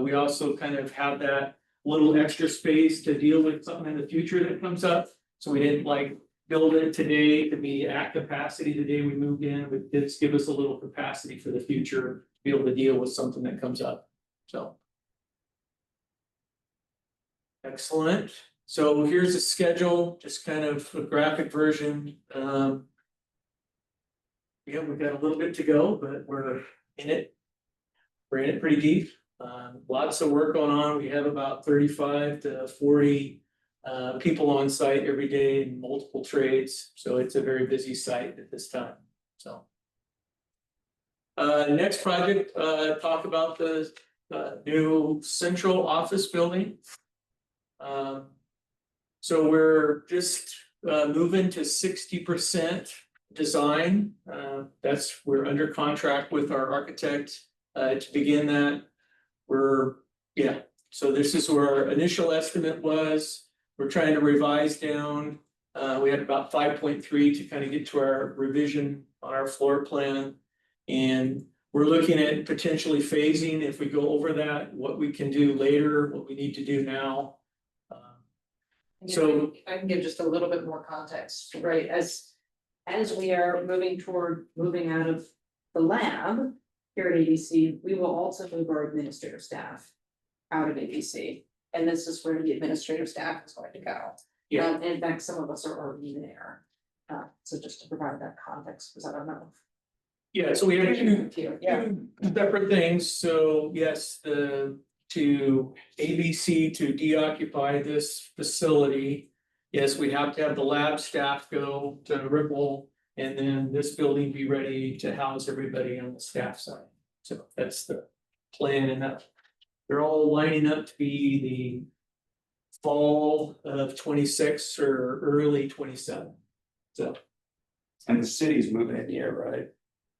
We also kind of have that little extra space to deal with something in the future that comes up. So we didn't like build it today to be at capacity the day we moved in, but it's give us a little capacity for the future to be able to deal with something that comes up, so. Excellent, so here's a schedule, just kind of a graphic version. Yeah, we've got a little bit to go, but we're in it. We're in it pretty deep. Lots of work going on. We have about 35 to 40 people on site every day in multiple trades. So it's a very busy site at this time, so. Next project, talk about the new central office building. So we're just moving to 60% design. We're under contract with our architect to begin that. So this is where our initial estimate was. We're trying to revise down. We had about 5.3 to kind of get to our revision on our floor plan. And we're looking at potentially phasing, if we go over that, what we can do later, what we need to do now. So I can give just a little bit more context, right? As we are moving out of the lab here at ABC, we will also move our administrative staff out of ABC. And this is where the administrative staff is going to go. Yeah. And in fact, some of us are already there. So just to provide that context, because I don't know. yeah, so we have two Yeah. separate things. So yes, to ABC to deoccupy this facility. Yes, we have to have the lab staff go to RIPL, and then this building be ready to house everybody on the staff side. So that's the plan, and that they're all lining up to be the fall of 26 or early 27. So. And the city's moving in here, right?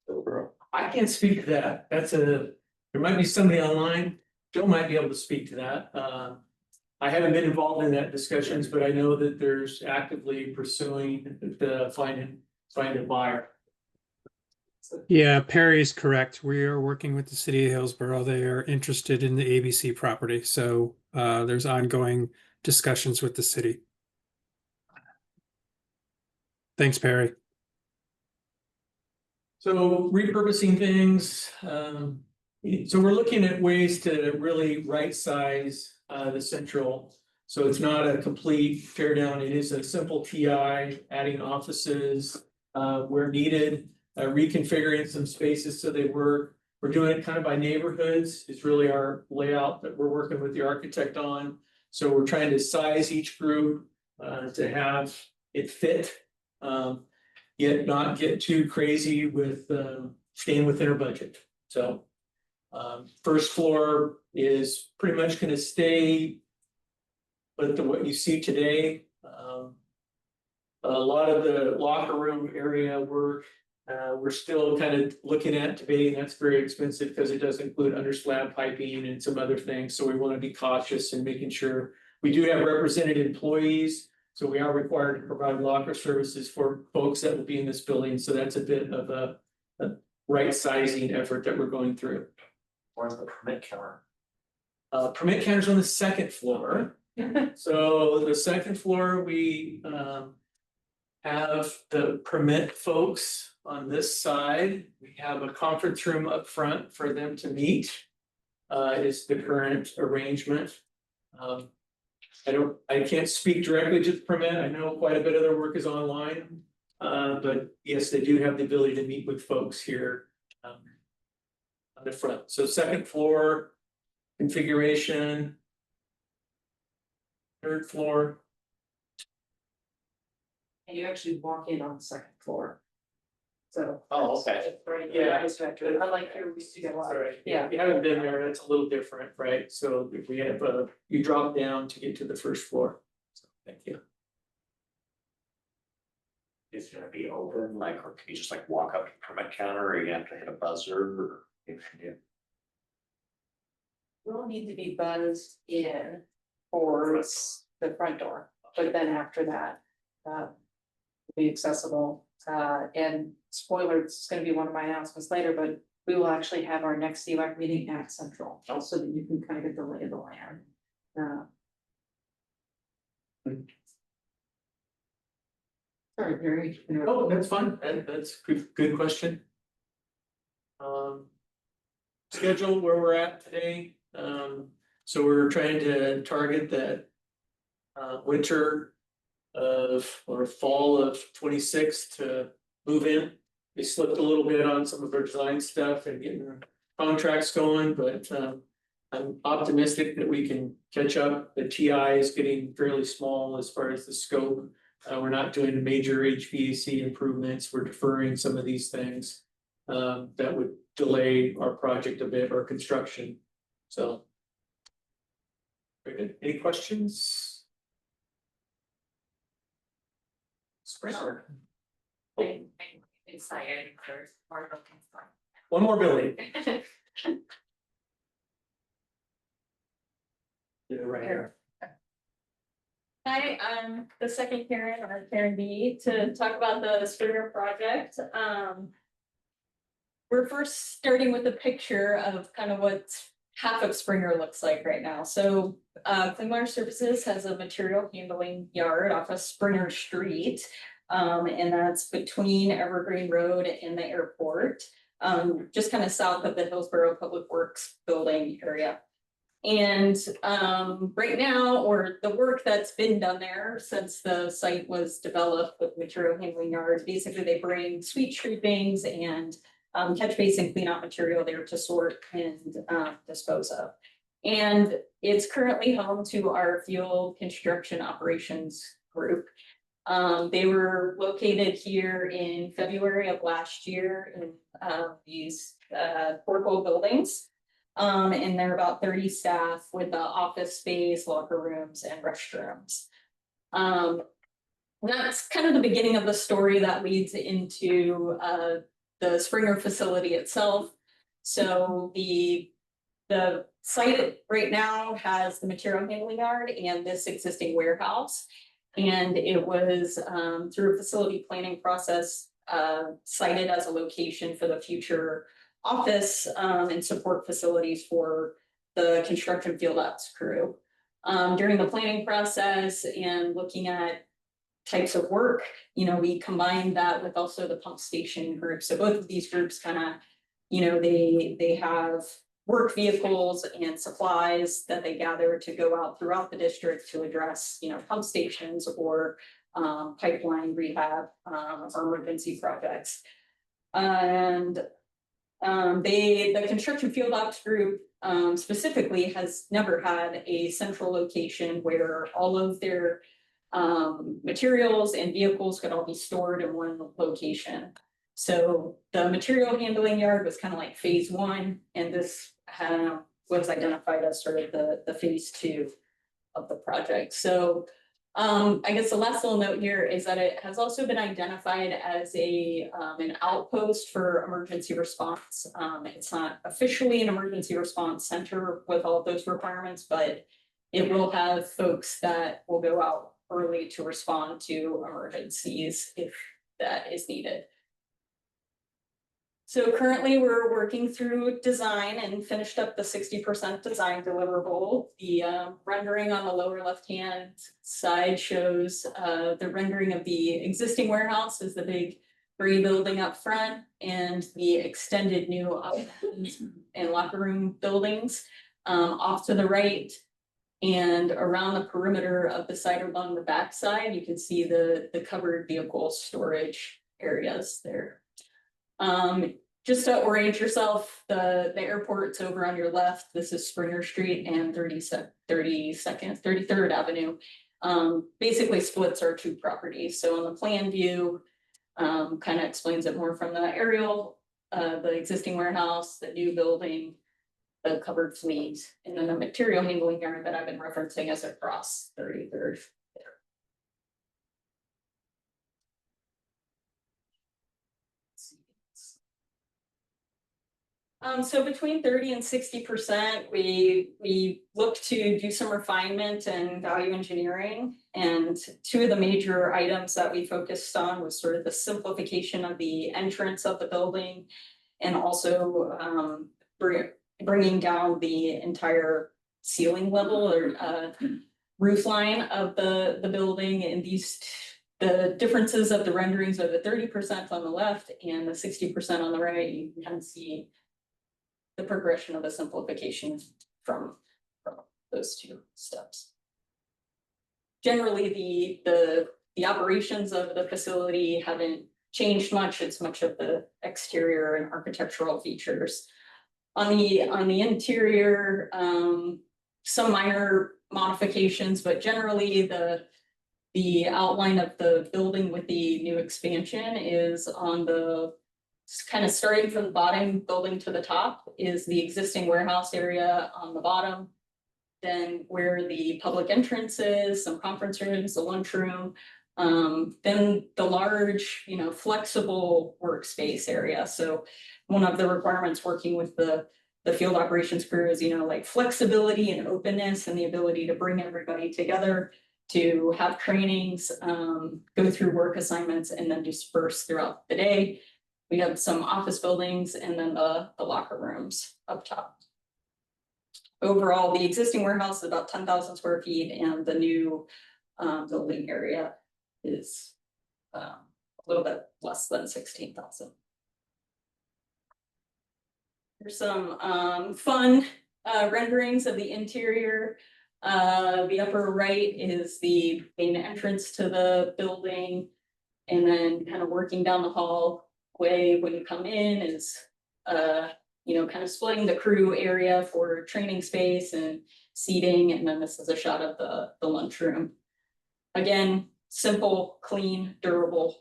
Over. I can't speak to that. There might be somebody online. Joe might be able to speak to that. I haven't been involved in that discussions, but I know that there's actively pursuing to find a buyer. Yeah, Perry's correct. We are working with the city of Hillsborough. They are interested in the ABC property, so there's ongoing discussions with the city. Thanks, Perry. So repurposing things, so we're looking at ways to really right size the central. So it's not a complete tear down, it is a simple TI, adding offices where needed, reconfiguring some spaces so they work. We're doing it kind of by neighborhoods, it's really our layout that we're working with the architect on. So we're trying to size each group to have it fit. Yet not get too crazy with staying within our budget. So first floor is pretty much going to stay with what you see today. A lot of the locker room area work we're still kind of looking at debating. That's very expensive because it does include under slab piping and some other things. So we want to be cautious in making sure we do have represented employees. So we are required to provide locker services for folks that will be in this building. So that's a bit of a right sizing effort that we're going through. Where's the permit counter? Permit counter's on the second floor. So the second floor, we have the permit folks on this side. We have a conference room up front for them to meet. Is the current arrangement. I can't speak directly to the permit. I know quite a bit of their work is online. But yes, they do have the ability to meet with folks here on the front. So second floor configuration. Third floor. And you actually walk in on the second floor. So. Oh, okay. it's right, Yeah. Unlike here, we used to get a lot. Sorry, Yeah. if you haven't been there, it's a little different, right? So if we have you drop down to get to the first floor. So thank you. Is it gonna be open, like, or can you just like walk up to the permit counter, or you have to hit a buzzer, or if you? We'll need to be buzzed in towards the front door, but then after that, be accessible. And spoiler, it's gonna be one of my announcements later, but we will actually have our next CWAC meeting at Central, so that you can kind of get the lay of the land. Sorry, Barry. Oh, that's fine. That's good question. Schedule where we're at today. So we're trying to target that winter or fall of 26 to move in. We slipped a little bit on some of our design stuff and getting contracts going, but I'm optimistic that we can catch up. The TI is getting fairly small as far as the scope. We're not doing major HVAC improvements. We're deferring some of these things that would delay our project a bit or construction. So, very good. Any questions? Springer. I'm excited for more buildings. One more building. Yeah, right here. Hi, I'm the second Karen or Karen B to talk about the Springer project. We're first starting with a picture of kind of what half of Springer looks like right now. So Clean Water Services has a material handling yard off of Springer Street. And that's between Evergreen Road and the airport, just kind of south of the Hillsborough Public Works building area. And right now, or the work that's been done there since the site was developed with material handling yards, basically they bring sweet scrapings and catch basin cleanout material there to sort and dispose of. And it's currently home to our field construction operations group. They were located here in February of last year in these portable buildings. And they're about 30 staff with the office space, locker rooms, and restrooms. That's kind of the beginning of the story that leads into the Springer facility itself. So the site right now has the material handling yard and this existing warehouse. And it was through a facility planning process cited as a location for the future office and support facilities for the construction field ops crew. During the planning process and looking at types of work, you know, we combined that with also the pump station group. So both of these groups kind of, you know, they have work vehicles and supplies that they gather to go out throughout the district to address, you know, pump stations or pipeline rehab or emergency projects. And the construction field ops group specifically has never had a central location where all of their materials and vehicles could all be stored in one location. So the material handling yard was kind of like phase one, and this was identified as sort of the phase two of the project. So I guess the last little note here is that it has also been identified as an outpost for emergency response. It's not officially an emergency response center with all of those requirements, but it will have folks that will go out early to respond to emergencies if that is needed. So currently we're working through design and finished up the 60% design deliverable. The rendering on the lower left-hand side shows the rendering of the existing warehouse is the big gray building up front and the extended new offices and locker room buildings off to the right. And around the perimeter of the site along the back side, you can see the covered vehicle storage areas there. Just to orient yourself, the airport's over on your left. This is Springer Street and 33rd Avenue. Basically splits our two properties. So on the plan view, kind of explains it more from the aerial, the existing warehouse, the new building, the covered fleet, and then the material handling yard that I've been referencing as across 33rd. So between 30 and 60%, we look to do some refinement and value engineering. And two of the major items that we focused on was sort of the simplification of the entrance of the building and also bringing down the entire ceiling level or roof line of the building. And the differences of the renderings are the 30% on the left and the 60% on the right. You can kind of see the progression of the simplification from those two steps. Generally, the operations of the facility haven't changed much. It's much of the exterior and architectural features. On the interior, some minor modifications, but generally the outline of the building with the new expansion is on the kind of starting from the bottom building to the top is the existing warehouse area on the bottom. Then where the public entrance is, some conference rooms, the lunchroom, then the large, you know, flexible workspace area. So one of the requirements working with the field operations crew is, you know, like flexibility and openness and the ability to bring everybody together to have trainings, go through work assignments, and then disperse throughout the day. We have some office buildings and then the locker rooms up top. Overall, the existing warehouse is about 10,000 square feet and the new building area is a little bit less than 16,000. There's some fun renderings of the interior. The upper right is the main entrance to the building, and then kind of working down the hallway when you come in is you know, kind of splitting the crew area for training space and seating, and then this is a shot of the lunchroom. Again, simple, clean, durable.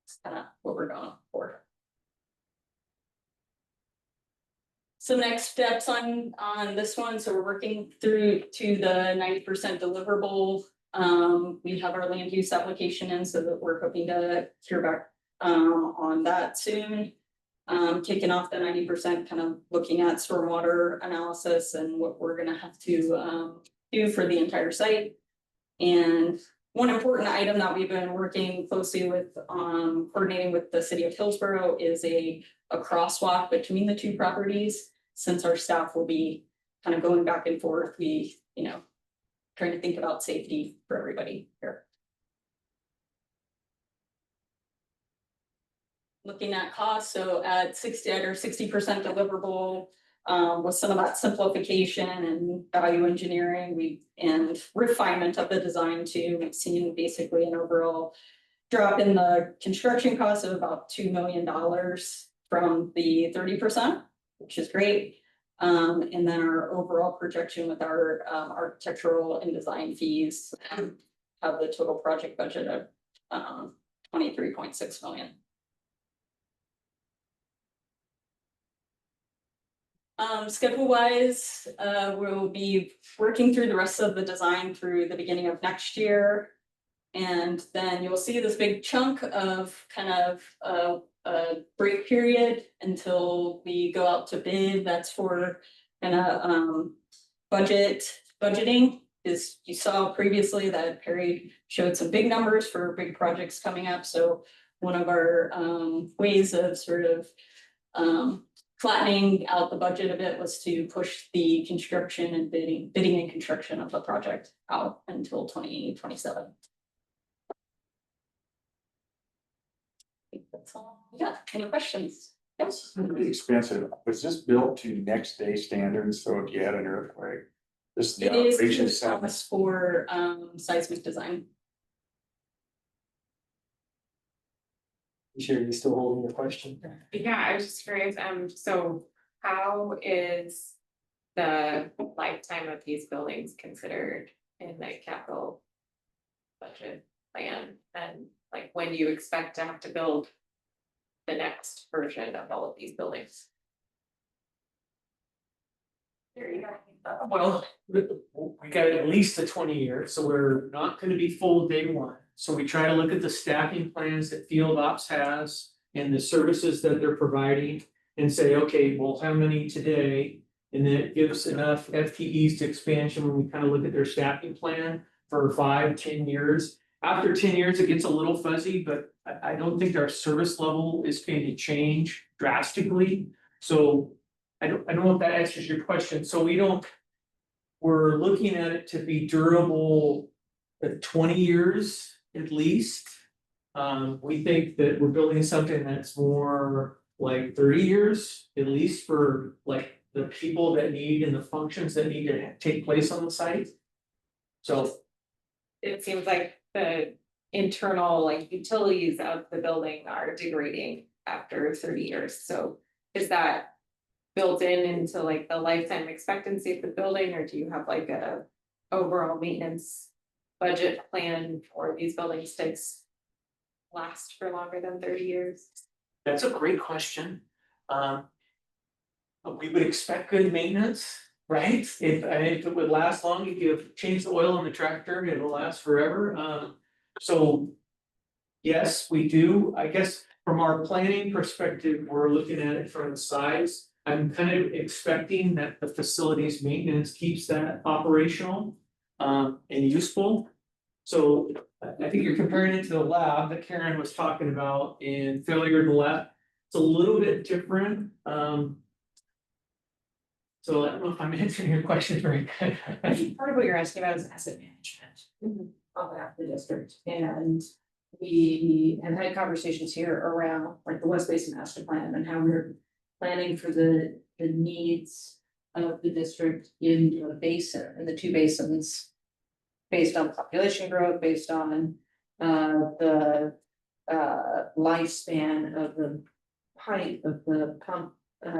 That's kind of what we're going for. So next steps on this one, so we're working through to the 90% deliverable. We have our land use application in, so that we're hoping to hear back on that soon. Kicking off the 90%, kind of looking at stormwater analysis and what we're gonna have to do for the entire site. And one important item that we've been working closely with, coordinating with the city of Hillsborough is a crosswalk between the two properties. Since our staff will be kind of going back and forth, we, trying to think about safety for everybody here. Looking at costs, so at 60% deliverable, with some of that simplification and value engineering, and refinement of the design too, we've seen basically an overall drop in the construction cost of about $2 million from the 30%, which is great. And then our overall projection with our architectural and design fees have the total project budget of 23.6 million. Schedule wise, we'll be working through the rest of the design through the beginning of next year. And then you'll see this big chunk of kind of a break period until we go out to bid. That's for kind of budgeting. Is you saw previously that Perry showed some big numbers for big projects coming up. So one of our ways of sort of flattening out the budget a bit was to push the construction and bidding and construction of the project out until 2027. That's all. Yeah, any questions? Yes. Really expensive. Was this built to next day standards? So if you had an earthquake, this is the It is operation to center. us for seismic design. Sure, you still holding your question? Yeah, I was just curious, so how is the lifetime of these buildings considered in the capital budget plan? And like, when do you expect to have to build the next version of all of these buildings? Well, we got at least a 20-year, so we're not gonna be full day one. So we try to look at the staffing plans that field ops has and the services that they're providing and say, okay, well, how many today? And then it gives enough FTEs to expansion when we kind of look at their staffing plan for 5-10 years. After 10 years, it gets a little fuzzy, but I don't think our service level is going to change drastically. So I don't know if that answers your question. So we're looking at it to be durable at 20 years at least. We think that we're building something that's more like 30 years, at least for like the people that need and the functions that need to take place on the site. So It seems like the internal like utilities of the building are degrading after 30 years. So is that built into like the lifetime expectancy of the building, or do you have like a overall maintenance budget plan for these buildings to last for longer than 30 years? that's a great question. We would expect good maintenance, right? If it would last long, if you change the oil in the tractor, it'll last forever. So yes, we do. I guess from our planning perspective, we're looking at it from the size. I'm kind of expecting that the facilities maintenance keeps that operational and useful. So I think you're comparing it to the lab that Karen was talking about in failure in the lab. It's a little bit different. So I don't know if I'm answering your question very good. I think part of what you're asking about is asset management of the district, and we have had conversations here around like the West Basin Master Plan and how we're planning for the needs of the district in the basin, in the two basins, based on population growth, based on the lifespan of the height of the pump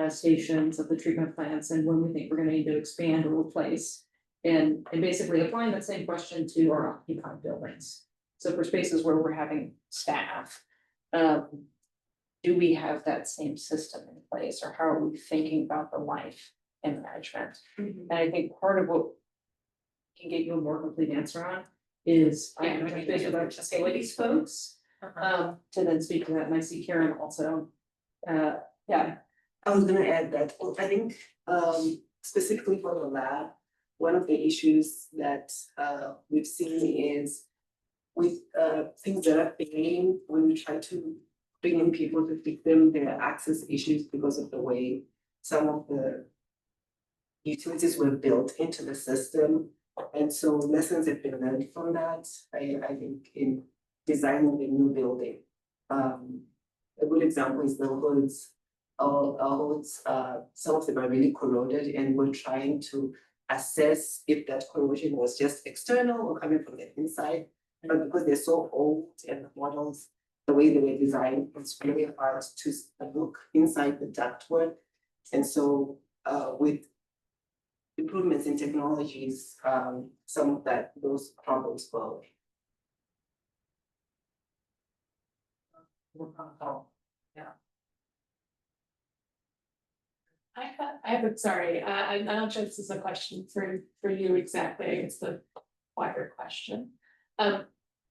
stations of the treatment plants, and when we think we're gonna need to expand or replace. And basically applying that same question to our occupied buildings. So for spaces where we're having staff, do we have that same system in place, or how are we thinking about the life and management? And I think part of what can get you a more complete answer on is I am with our facilities folks, to then speak to that, and I see Karen also. Yeah. I was gonna add that, I think, specifically for the lab, one of the issues that we've seen is with things that are failing, when we try to bring in people to fix them, there are access issues because of the way some of the utilities were built into the system. And so lessons have been learned from that, I think, in designing a new building. A good example is the hoods. Our hoods, some of them are really corroded, and we're trying to assess if that corrosion was just external or coming from the inside. But because they're so old and the models, the way they were designed, it's really hard to look inside the ductwork. And so with improvements in technologies, some of those problems will. Yeah. I'm not sure if this is a question for you exactly, it's the wider question.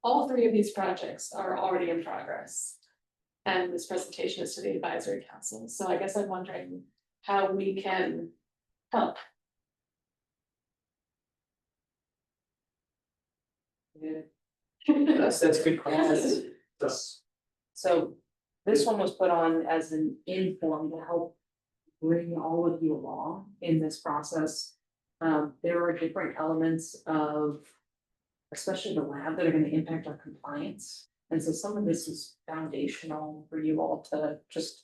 All three of these projects are already in progress. And this presentation is to the advisory council, so I guess I'm wondering how we can help. That's a good question. So this one was put on as an inform to help bring all of you along in this process. There are different elements of, especially the lab, that are going to impact our compliance. And so some of this is foundational for you all to just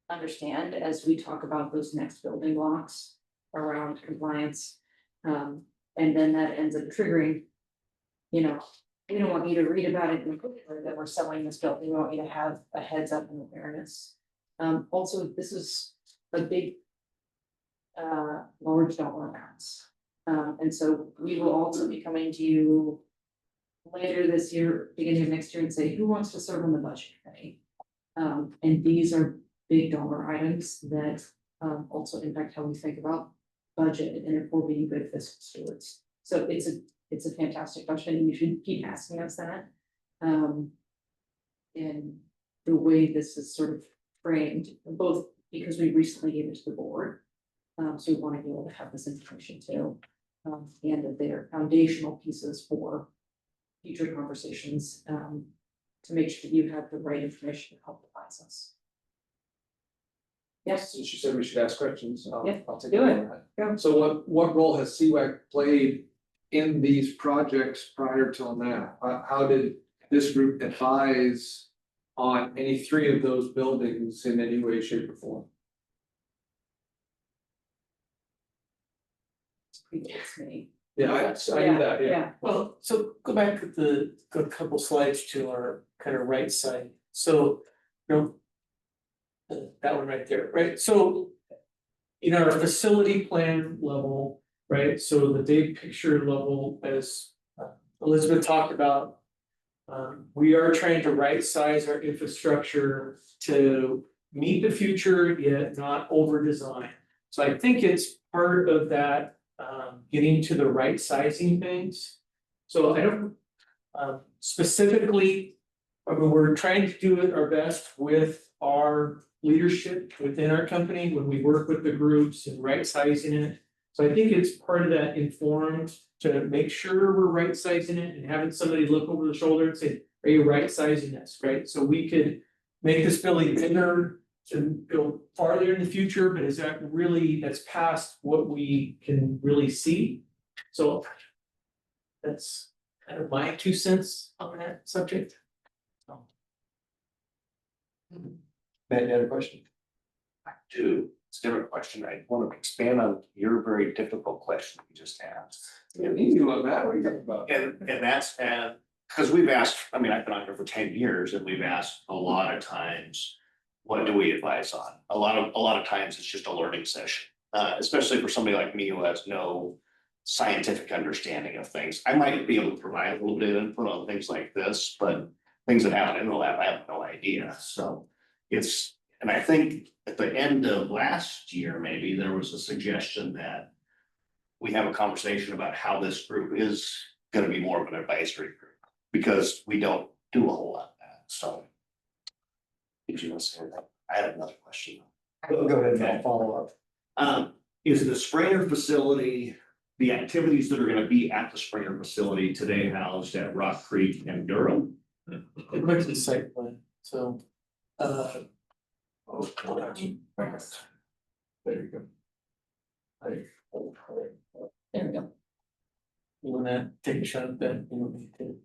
understand as we talk about those next building blocks around compliance. And then that ends up triggering, you know, we don't want you to read about it in the paper that we're selling this building. We want you to have a heads up and awareness. Also, this is a big, large dollar amounts. And so we will also be coming to you later this year, beginning of next year, and say, who wants to serve on the budget committee? And these are big dollar items that also impact how we think about budget and if we're being good fiscal stewards. So it's a fantastic question, and you should keep asking us that. And the way this is sort of framed, both because we recently gave it to the board. So we want to be able to have this information too. And that they're foundational pieces for future conversations, to make sure you have the right information to help the process. Yes. Since you said we should ask questions, Yeah, I'll take do it. it. Go. So what role has CWAC played in these projects prior till now? How did this group advise on any three of those buildings in any way, shape, or form? Predates me. Yeah, I knew that, yeah. Well, so go back to go a couple slides to our kind of right side. So, you know, that one right there, right? So in our facility plan level, right? So the big picture level, as Elizabeth talked about, we are trying to right size our infrastructure to meet the future, yet not over design. So I think it's part of that, getting to the right sizing things. So I don't specifically, I mean, we're trying to do it our best with our leadership within our company when we work with the groups and right sizing it. So I think it's part of that informed to make sure we're right sizing it and having somebody look over the shoulder and say, are you right sizing this, right? So we could make this building bigger to go farther in the future, but is that really, that's past what we can really see? So that's kind of my 2 cents on that subject. Matt, you had a question? I do. It's a different question. I want to expand on your very difficult question you just asked. Yeah, easy one, Matt, what are you talking about? And that's, because we've asked, I mean, I've been on here for 10 years and we've asked a lot of times, what do we advise on? A lot of times it's just a learning session, especially for somebody like me who has no scientific understanding of things. I might be able to provide a little bit of input on things like this, but things that happen in the lab, I have no idea. So it's, and I think at the end of last year, maybe there was a suggestion that we have a conversation about how this group is going to be more of an advisory group, because we don't do a whole lot of that. So did you want to say that? I had another question. Go ahead and I'll follow up. Is the sprayer facility the activities that are gonna be at the Springer facility today housed at Rock Creek and Durham. It looks at the site plan, so. There you go. There we go. You wanna take a shot at that? You want me to?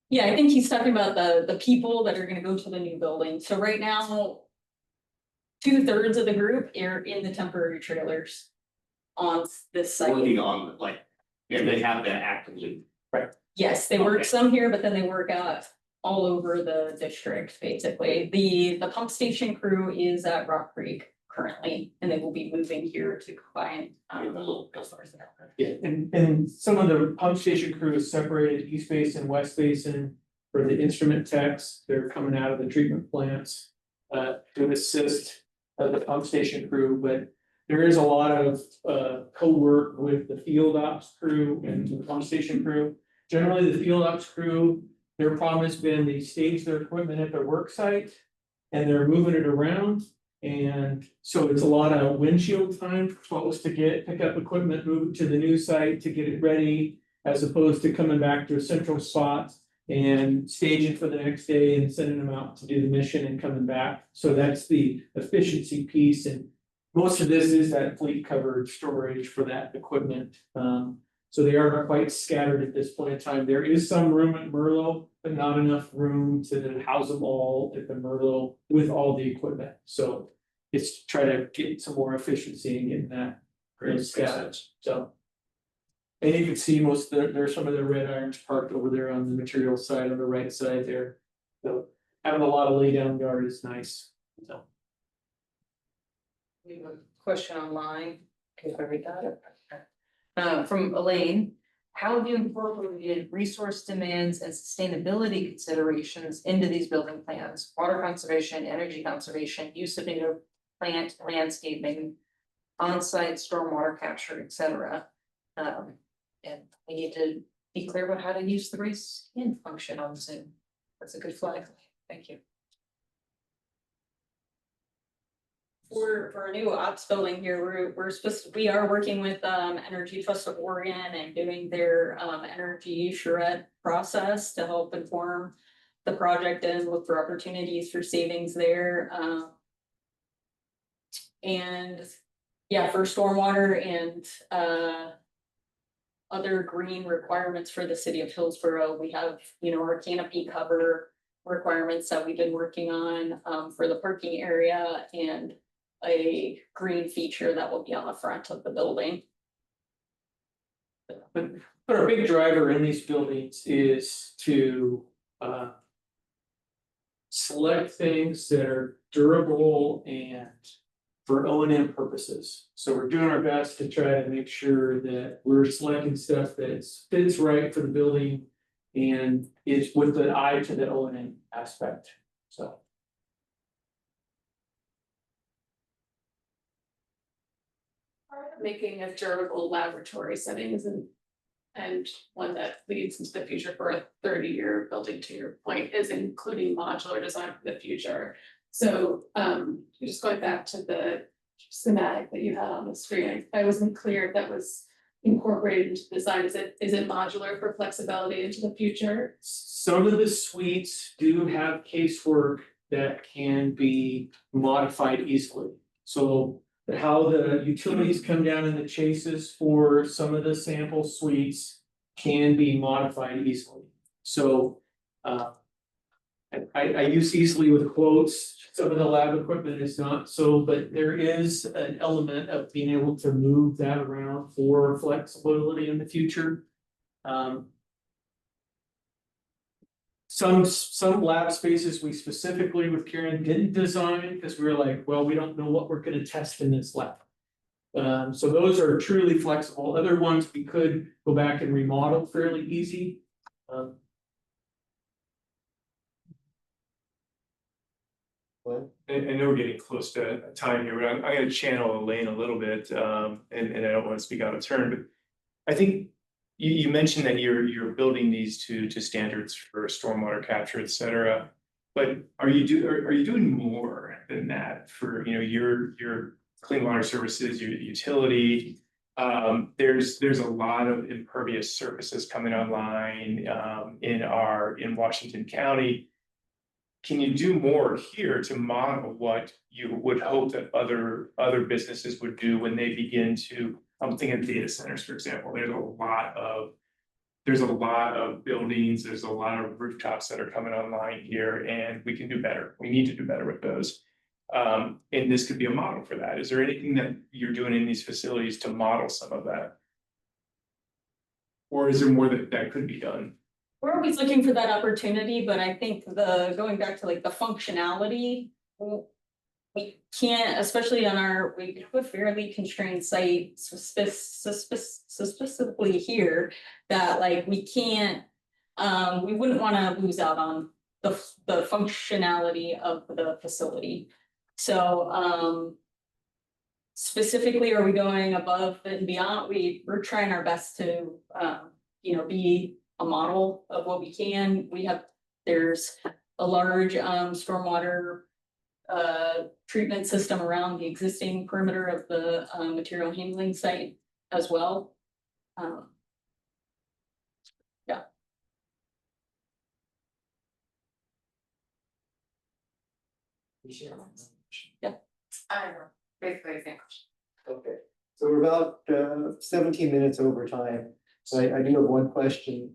Yeah, I think he's talking about the people that are gonna go to the new building. So right now. 2/3 of the group are in the temporary trailers. On this site. Working on like, and they have that actively. Yes, they work Okay. some here, but then they work out all over the district, basically. The pump station crew is at Rock Creek currently, and they will be moving here to combine A little customers there. Yeah, and some of the pump station crew is separated, East Basin, West Basin. For the instrument techs, they're coming out of the treatment plants. To assist the pump station crew, but. There is a lot of co-work with the field ops crew and the pump station crew. Generally, the field ops crew, their problem has been they stage their equipment at their work site. And they're moving it around, and so it's a lot of windshield time for folks to pick up equipment, move it to the new site to get it ready. As opposed to coming back to a central spot and staging for the next day and sending them out to do the mission and coming back. So that's the efficiency piece, and most of this is that fleet covered storage for that equipment. So they are quite scattered at this point in time. There is some room at Merlot, but not enough room to house them all at the Merlot with all the equipment. So it's try to get some more efficiency and getting that. Great, those scattered. So. And you can see there's some of the red irons parked over there on the material side, on the right side there. So having a lot of lay down yard is nice, so. We have a question online, if I read that. From Elaine, how have you incorporated resource demands and sustainability considerations into these building plans? Water conservation, energy conservation, use of native plant landscaping, on-site stormwater capture, etc. And we need to be clear about how to use the raise hand function on Zoom. That's a good flag. Thank you. For a new ops building here, we are working with Energy Trust of Oregon and doing their energy charrette process to help inform the project and look for opportunities for savings there. And yeah, for stormwater and other green requirements for the city of Hillsborough, we have, our canopy cover requirements that we've been working on for the parking area and a green feature that will be on the front of the building. But our big driver in these buildings is to select things that are durable and for O&M purposes. So we're doing our best to try to make sure that we're selecting stuff that fits right for the building and is with the eye to the O&M aspect, so. Making of durable laboratory settings and one that leads into the future for a 30-year building, to your point, is including modular design for the future. So just going back to the schematic that you had on the screen, I wasn't clear if that was incorporated into design. Is it modular for flexibility into the future? Some of the suites do have casework that can be modified easily. So how the utilities come down in the chases for some of the sample suites can be modified easily. So I use easily with quotes. Some of the lab equipment is not so, but there is an element of being able to move that around for flexibility in the future. Some lab spaces we specifically with Karen didn't design because we were like, well, we don't know what we're gonna test in this lab. So those are truly flexible. Other ones we could go back and remodel fairly easy. I know we're getting close to time here, but I'm gonna channel Elaine a little bit, and I don't want to speak out of turn, but I think you mentioned that you're building these to standards for stormwater capture, et cetera. But are you doing more than that for your clean water services, your utility? There's a lot of impervious surfaces coming online, in Washington County. Can you do more here to model what you would hope that other businesses would do when they begin to, I'm thinking of data centers, for example, there's a lot of buildings, there's a lot of rooftops that are coming online here, and we can do better. We need to do better with those. And this could be a model for that. Is there anything that you're doing in these facilities to model some of that? Or is there more that could be done? We're always looking for that opportunity, but I think going back to like the functionality. We can't, especially on we have a fairly constrained site, specifically here, that like we can't, we wouldn't wanna lose out on the functionality of the facility. So, specifically, are we going above and beyond? We're trying our best to, be a model of what we can. There's a large, stormwater treatment system around the existing perimeter of the material handling site as well. Yeah. Yeah. I don't know, basically, same. Okay, so we're about 17 minutes over time. So I do have one question.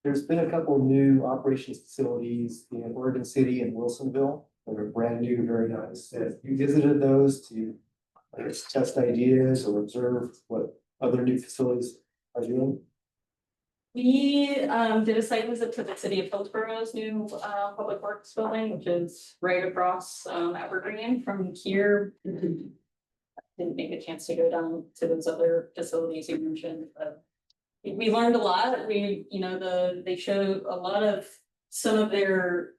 There's been a couple new operations facilities in Oregon City and Wilsonville that are brand new, very nice. Have you visited those to, I guess, test ideas or observe what other new facilities are doing? We did a site visit to the city of Hillsborough's new public works building, which is right across Evergreen from here. Didn't make a chance to go down to those other facilities you mentioned, but we learned a lot. They showed a lot of some of their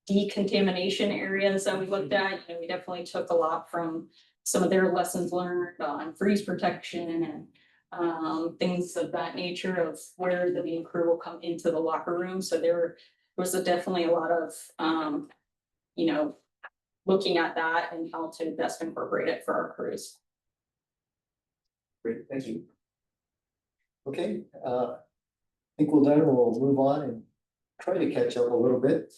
decontamination areas that we looked at. We definitely took a lot from some of their lessons learned on freeze protection and things of that nature of where the main crew will come into the locker room. So there was definitely a lot of, looking at that and how to best incorporate it for our crews. Great, thank you. Okay, I think we're done. We'll move on and try to catch up a little bit.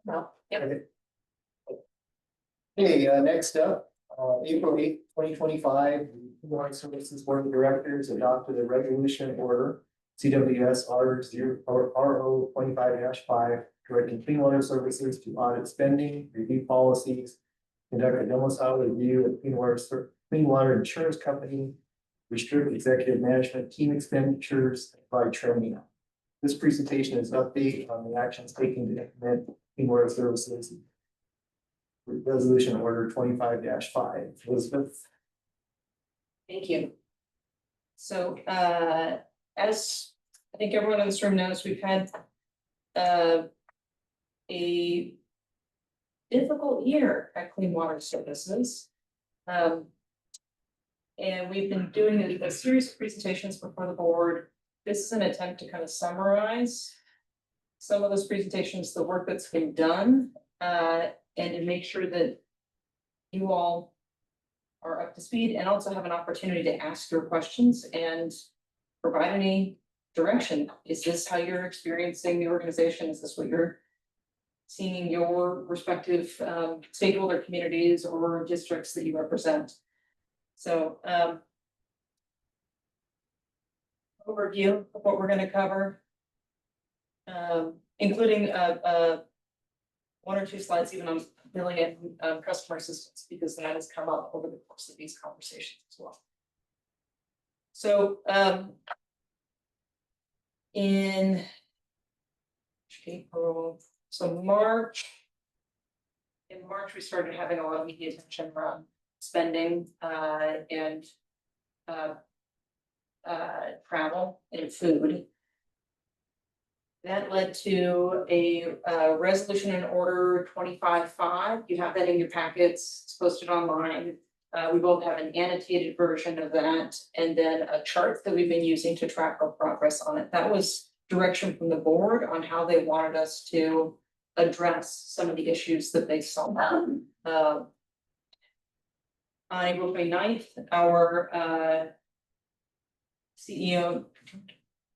No, yeah. Okay, next up, April 8th, 2025, the Human Rights Services Board of Directors adopted a resolution order, CWS RO 25-5, directing clean water services to audit spending, review policies, conduct a domicile review of clean water insurance company, restrict executive management team expenditures, and provide training. This presentation is an update on the actions taken to implement clean water services. Resolution order 25-5. Elizabeth. Thank you. So as I think everyone in this room knows, we've had a difficult year at Clean Water Services. And we've been doing a series of presentations before the board. This is an attempt to kind of summarize some of those presentations, the work that's been done, and to make sure that you all are up to speed and also have an opportunity to ask your questions and provide any direction. Is this how you're experiencing the organization? Is this what you're seeing in your respective stakeholder communities or districts that you represent? So overview of what we're going to cover, including one or two slides even on billing and customer assistance, because that has come up over the course of these conversations as well. So in April, so March, in March, we started having a lot of media attention around spending and travel and food. That led to a resolution and order 25-5. You have that in your packets. It's posted online. We both have an annotated version of that and then a chart that we've been using to track our progress on it. That was direction from the board on how they wanted us to address some of the issues that they saw. On April 29th, our CEO.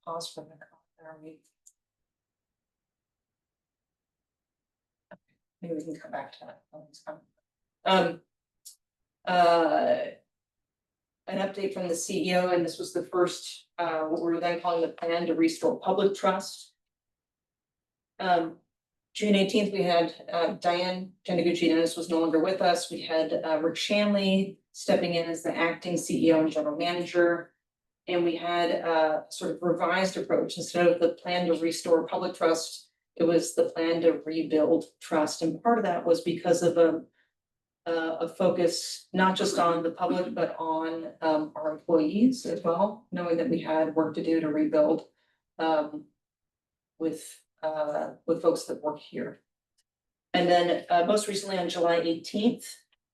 Pause for a minute. Where are we? Maybe we can come back to that. Oh, it's coming. An update from the CEO, and this was the first, what we were then calling the plan to restore public trust. June 18th, we had Diane Taniguchi Dennis was no longer with us. We had Rick Shanley stepping in as the acting CEO and general manager. And we had a sort of revised approach. Instead of the plan to restore public trust, it was the plan to rebuild trust. And part of that was because of a focus not just on the public, but on our employees as well, knowing that we had work to do to rebuild with folks that work here. And then most recently on July 18th,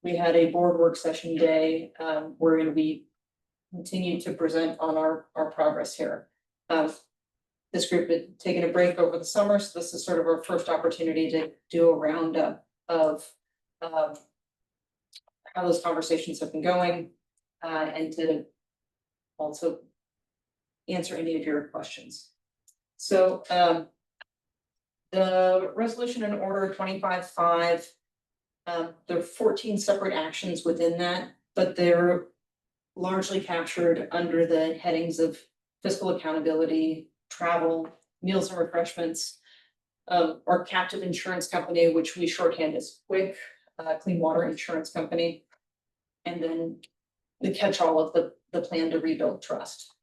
we had a board work session day where we continue to present on our progress here. This group had taken a break over the summer, so this is sort of our first opportunity to do a roundup of how those conversations have been going, and to also answer any of your questions. So the resolution in order 25-5, there are 14 separate actions within that, but they're largely captured under the headings of fiscal accountability, travel, meals and refreshments, our captive insurance company, which we shorthand as CWAC, Clean Water Insurance Company, and then the catch-all of the plan to rebuild trust.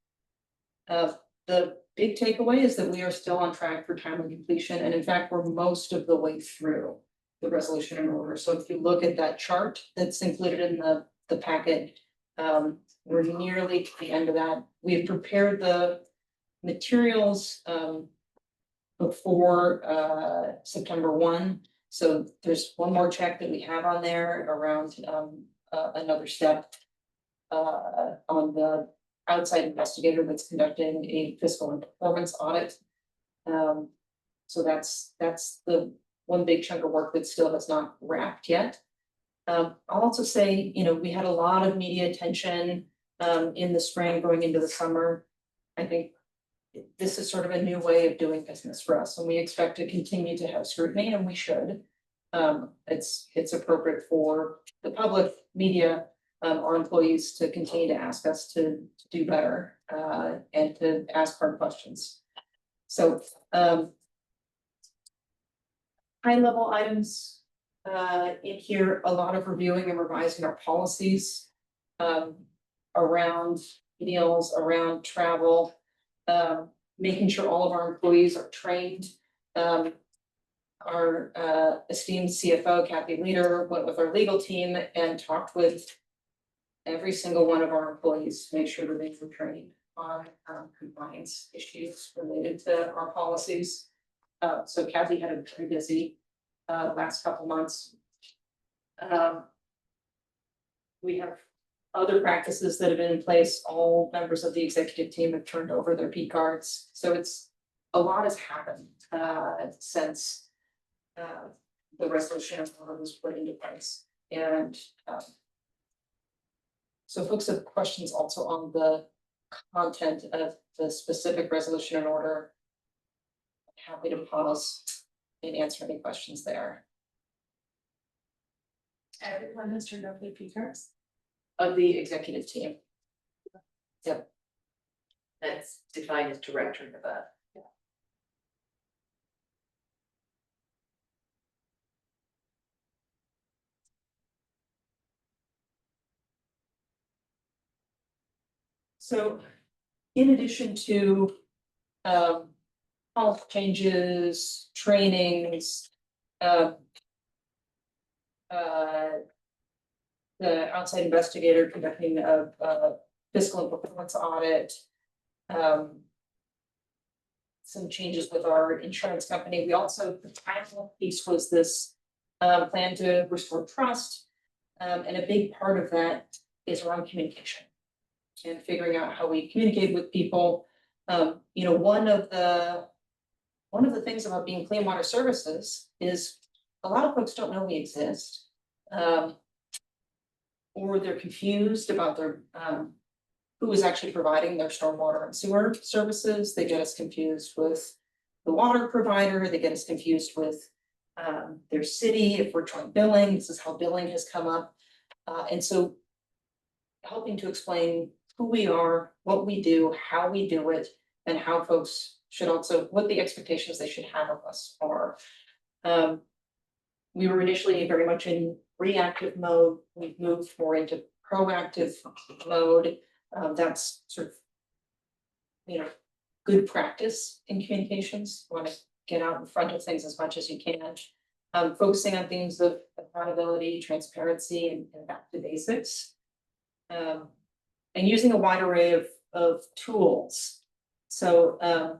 The big takeaway is that we are still on track for timely completion, and in fact, we're most of the way through the resolution in order. So if you look at that chart that's included in the packet, we're nearly to the end of that. We've prepared the materials before September 1. So there's one more check that we have on there around another step on the outside investigator that's conducting a fiscal and performance audit. So that's the one big chunk of work that still has not wrapped yet. I'll also say, we had a lot of media attention in the spring going into the summer. I think this is sort of a new way of doing business for us, and we expect to continue to have scrutiny, and we should. It's appropriate for the public, media, our employees to continue to ask us to do better and to ask hard questions. So high level items in here, a lot of reviewing and revising our policies around meals, around travel, making sure all of our employees are trained. Our esteemed CFO, Kathy Leader, went with our legal team and talked with every single one of our employees to make sure that they were trained on compliance issues related to our policies. So Kathy had a very busy last couple months. We have other practices that have been in place. All members of the executive team have turned over their P cards. So it's a lot has happened since the resolution of order was put into place. And so folks have questions also on the content of the specific resolution and order. I'm happy to pause and answer any questions there. Everyone has turned over their P cards? Of the executive team. Yep. That's defined as director of that. So in addition to policy changes, trainings, the outside investigator conducting a fiscal and performance audit, some changes with our insurance company. We also, the final piece was this plan to restore trust. And a big part of that is around communication and figuring out how we communicate with people. One of the things about being Clean Water Services is a lot of folks don't know we exist. or they're confused about their, who is actually providing their stormwater and sewer services. They get us confused with the water provider, they get us confused with their city, if we're trying billing, this is how billing has come up. And so helping to explain who we are, what we do, how we do it, and how folks should also, what the expectations they should have of us are. We were initially very much in reactive mode, we've moved more into proactive mode. That's sort of, you know, good practice in communications, want to get out in front of things as much as you can. Focusing on things of accountability, transparency, and back to basics. And using a wide array of tools. So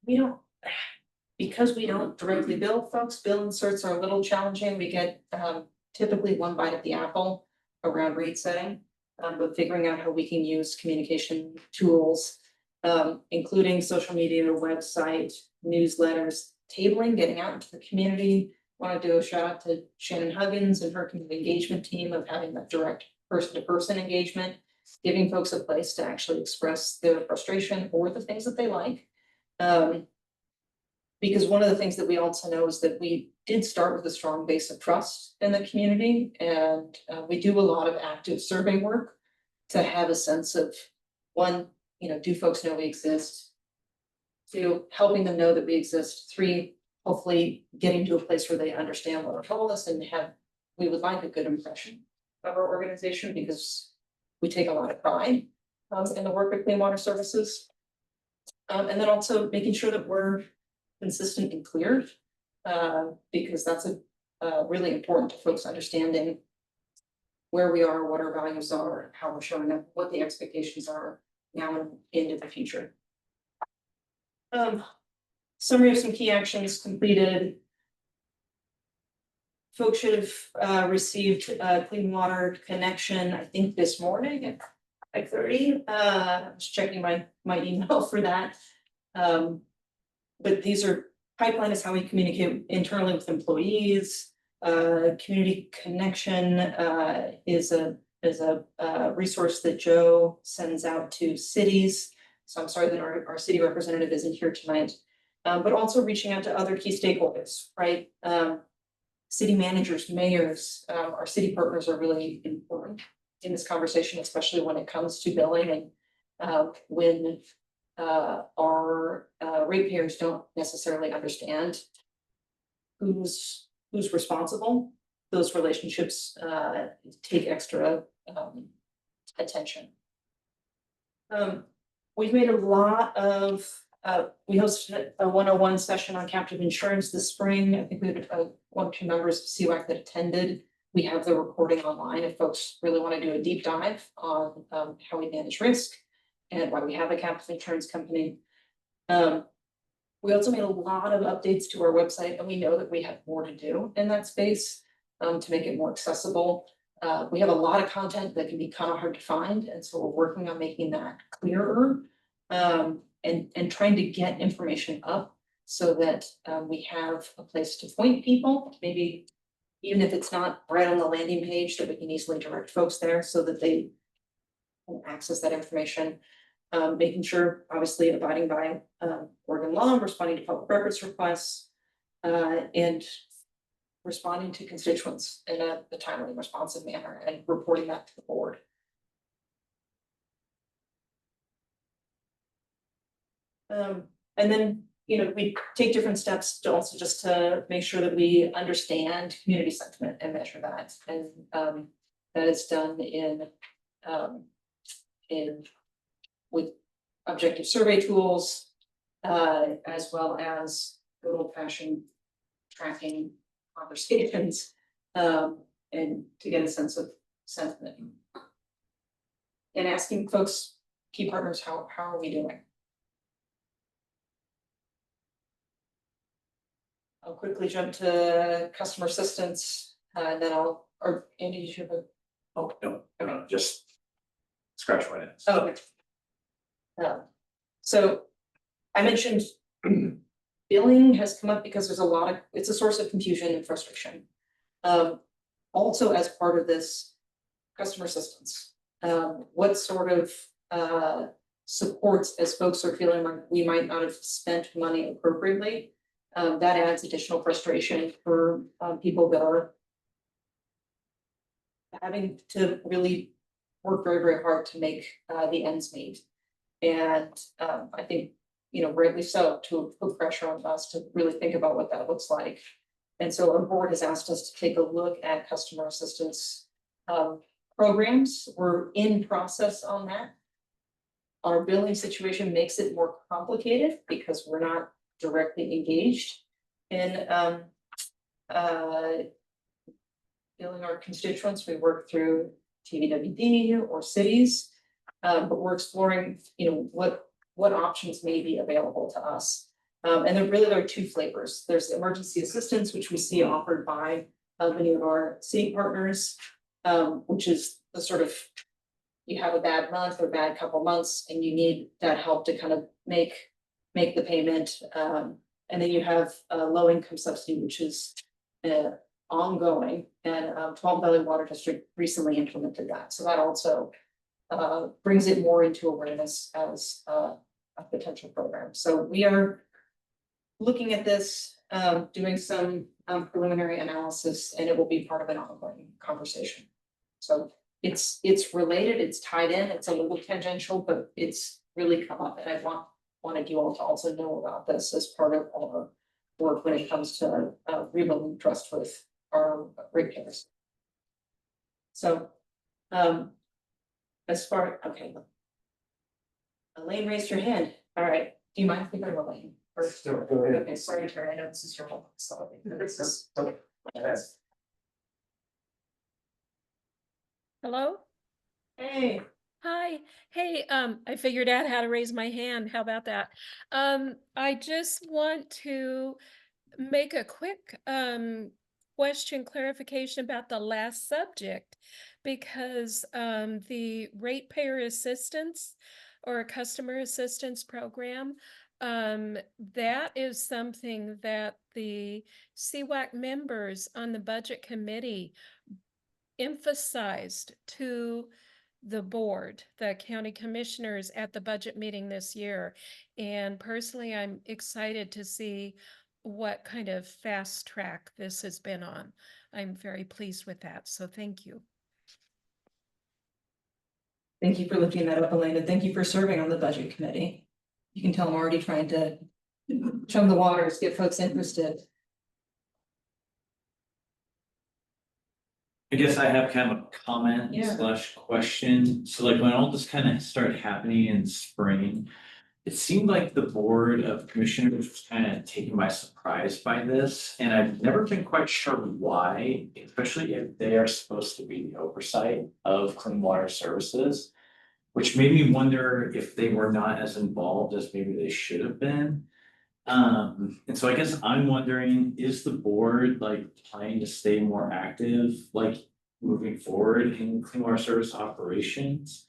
we don't, because we don't directly bill folks, bill inserts are a little challenging. We get typically one bite at the apple around rate setting. But figuring out how we can use communication tools, including social media, website, newsletters, tabling, getting out into the community. Want to do a shout out to Shannon Huggins and her community engagement team of having that direct person-to-person engagement, giving folks a place to actually express their frustration or the things that they like. Because one of the things that we also know is that we did start with a strong base of trust in the community, and we do a lot of active survey work to have a sense of, one, you know, do folks know we exist? Two, helping them know that we exist. Three, hopefully getting to a place where they understand what our goal is and we would like a good impression of our organization because we take a lot of pride in the work of Clean Water Services. And then also making sure that we're consistent and clear, because that's really important to folks understanding where we are, what our values are, how we're showing up, what the expectations are now and into the future. Summary of some key actions completed. Folks should have received clean water connection, I think this morning at 5:30. I was checking my email for that. But these are, pipeline is how we communicate internally with employees. Community connection is a resource that Joe sends out to cities. So I'm sorry that our city representative isn't here tonight. But also reaching out to other key stakeholders, right? City managers, mayors, our city partners are really important in this conversation, especially when it comes to billing and when our ratepayers don't necessarily understand who's responsible. Those relationships take extra attention. We've made a lot of, we hosted a 101 session on captive insurance this spring. I think we had one or two members of CWAC that attended. We have the recording online if folks really want to do a deep dive on how we manage risk and why we have a captive insurance company. We also made a lot of updates to our website, and we know that we have more to do in that space to make it more accessible. We have a lot of content that can be kind of hard to find, and so we're working on making that clearer and trying to get information up so that we have a place to point people, maybe even if it's not right on the landing page, that we can easily direct folks there so that they can access that information. Making sure, obviously, abiding by Oregon law, responding to public records requests, and responding to constituents in a timely, responsive manner and reporting that to the board. And then, you know, we take different steps to also just to make sure that we understand community sentiment and measure that. And that is done in with objective survey tools, as well as good old-fashioned tracking conversations, and to get a sense of sentiment. And asking folks, key partners, how are we doing? I'll quickly jump to customer assistance, and then or Andy, you should have Oh, no, just scratch right in. Oh. So I mentioned billing has come up because there's it's a source of confusion and frustration. also as part of this, customer assistance. What sort of supports as folks are feeling like we might not have spent money appropriately. That adds additional frustration for people that are having to really work very, very hard to make the ends meet. And I think, you know, rightly so, to put pressure on us to really think about what that looks like. And so our board has asked us to take a look at customer assistance programs. We're in process on that. Our billing situation makes it more complicated because we're not directly engaged in billing our constituents. We work through TVWD or cities, but we're exploring, you know, what options may be available to us. And there are two flavors. There's emergency assistance, which we see offered by many of our city partners, which is the sort of, you have a bad month or bad couple months and you need that help to kind of make the payment. And then you have a low income subsidy, which is ongoing, and 12 Valley Water District recently implemented that. So that also brings it more into awareness as a potential program. So we are looking at this, doing some preliminary analysis, and it will be part of an ongoing conversation. So it's related, it's tied in, it's a little tangential, but it's really come up, and I wanted you all to also know about this as part of our work when it comes to rebuilding trust with our ratepayers. So as far, okay. Elaine raised her hand. All right, do you mind if we go to Elaine first? Sure, go ahead. Okay, sorry, Terry, I know this is your home, so this is. Yes. Hello? Hey. Hi, hey, I figured out how to raise my hand. How about that? I just want to make a quick question clarification about the last subject, because the ratepayer assistance or customer assistance program, that is something that the CWAC members on the budget committee emphasized to the board, the county commissioners at the budget meeting this year. And personally, I'm excited to see what kind of fast track this has been on. I'm very pleased with that. So thank you. Thank you for looking that up, Elaine, and thank you for serving on the budget committee. You can tell I'm already trying to chum the waters, get folks interested. I guess I have kind of a comment Yeah. slash question. So like when all this kind of started happening in spring, it seemed like the board of commissioners was kind of taken by surprise by this. And I've never been quite sure why, especially if they are supposed to be the oversight of clean water services, which made me wonder if they were not as involved as maybe they should have been. And so I guess I'm wondering, is the board like planning to stay more active, like moving forward in clean water service operations?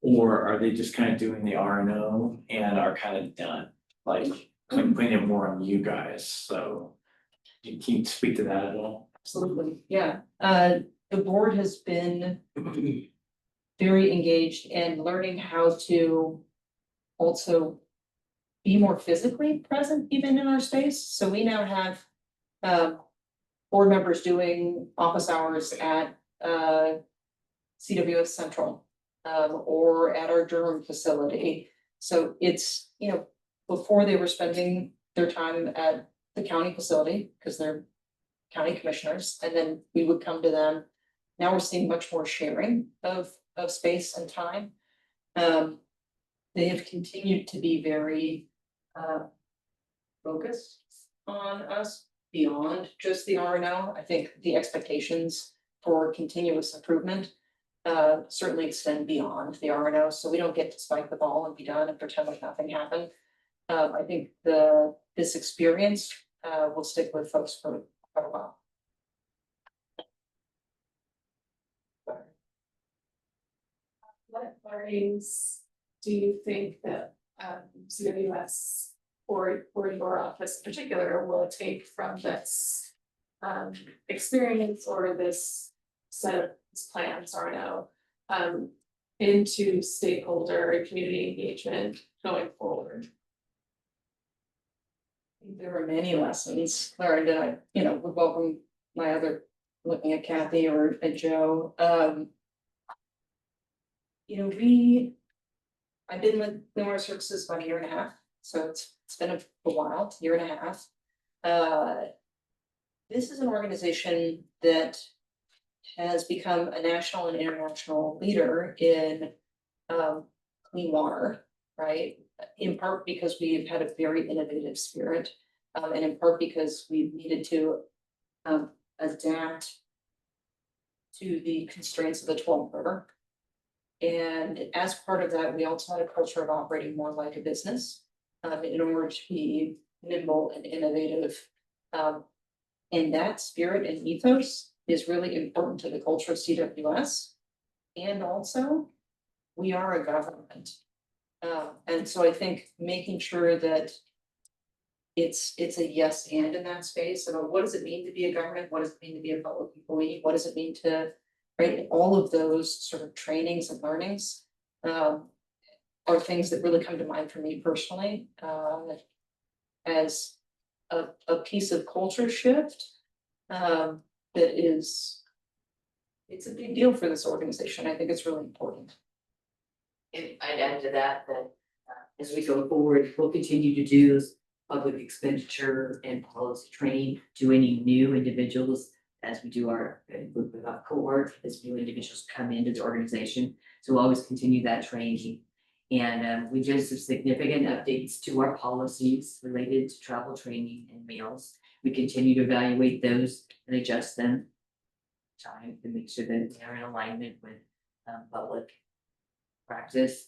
Or are they just kind of doing the RNO and are kind of done, like putting it more on you guys? So can you speak to that at all? Absolutely, yeah. The board has been very engaged in learning how to also be more physically present even in our space. So we now have board members doing office hours at CWS Central or at our Durham facility. So it's, you know, before they were spending their time at the county facility because they're county commissioners, and then we would come to them. Now we're seeing much more sharing of space and time. They have continued to be very focused on us beyond just the RNO. I think the expectations for continuous improvement certainly extend beyond the RNO, so we don't get to spike the ball and be done and pretend like nothing happened. I think this experience will stick with folks for quite a while. What learnings do you think that CWS or your office in particular will take from this experience or this set of these plans, RNO, into stakeholder and community engagement going forward? There were many lessons learned, and I, would welcome my other, looking at Kathy or at Joe. I've been with Clean Services about a year and a half, so it's been a while, year and a half. This is an organization that has become a national and international leader in clean water, right? In part because we've had a very innovative spirit, and in part because we've needed to adapt to the constraints of the 12 river. And as part of that, we also had a culture of operating more like a business in order to be nimble and innovative. And that spirit and ethos is really important to the culture of CWS. And also, we are a government. And so I think making sure that it's a yes and in that space about what does it mean to be a government? What does it mean to be a public employee? What does it mean to, right? All of those sort of trainings and learnings are things that really come to mind for me personally as a piece of culture shift that is, it's a big deal for this organization. I think it's really important. And I'd add to that, as we go forward, we'll continue to do those public expenditure and policy training to any new individuals as we do our cohort, as new individuals come into the organization. So we'll always continue that training. And we did some significant updates to our policies related to travel training and meals. We continue to evaluate those and adjust them time to make sure that they're in alignment with public practice.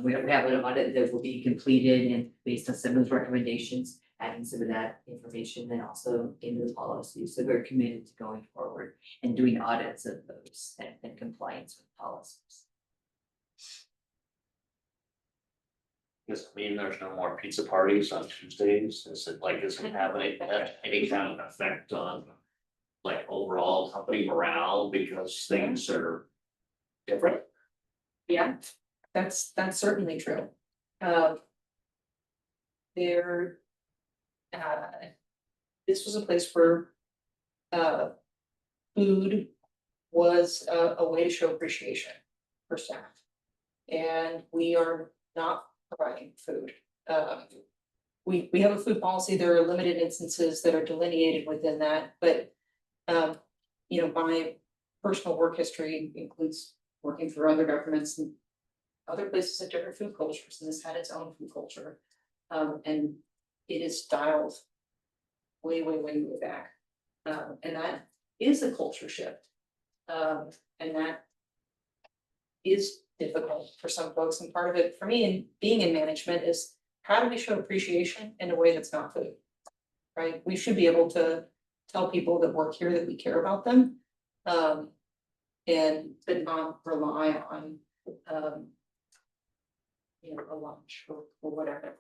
We have an audit that will be completed and based on some of those recommendations, adding some of that information and also into the policy. So we're committed to going forward and doing audits of those and compliance with policies. Does it mean there's no more pizza parties on Tuesdays? Is it have any kind of effect on like overall company morale because things are different? Yeah, that's certainly true. This was a place where food was a way to show appreciation for staff. And we are not providing food. We have a food policy. There are limited instances that are delineated within that, but my personal work history includes working for other governments and other places have different food cultures, and this had its own food culture. And it is dialed way back. And that is a culture shift. And that is difficult for some folks. And part of it for me and being in management is how do we show appreciation in a way that's not food, right? We should be able to tell people that work here that we care about them. And but not rely on a lunch or whatever.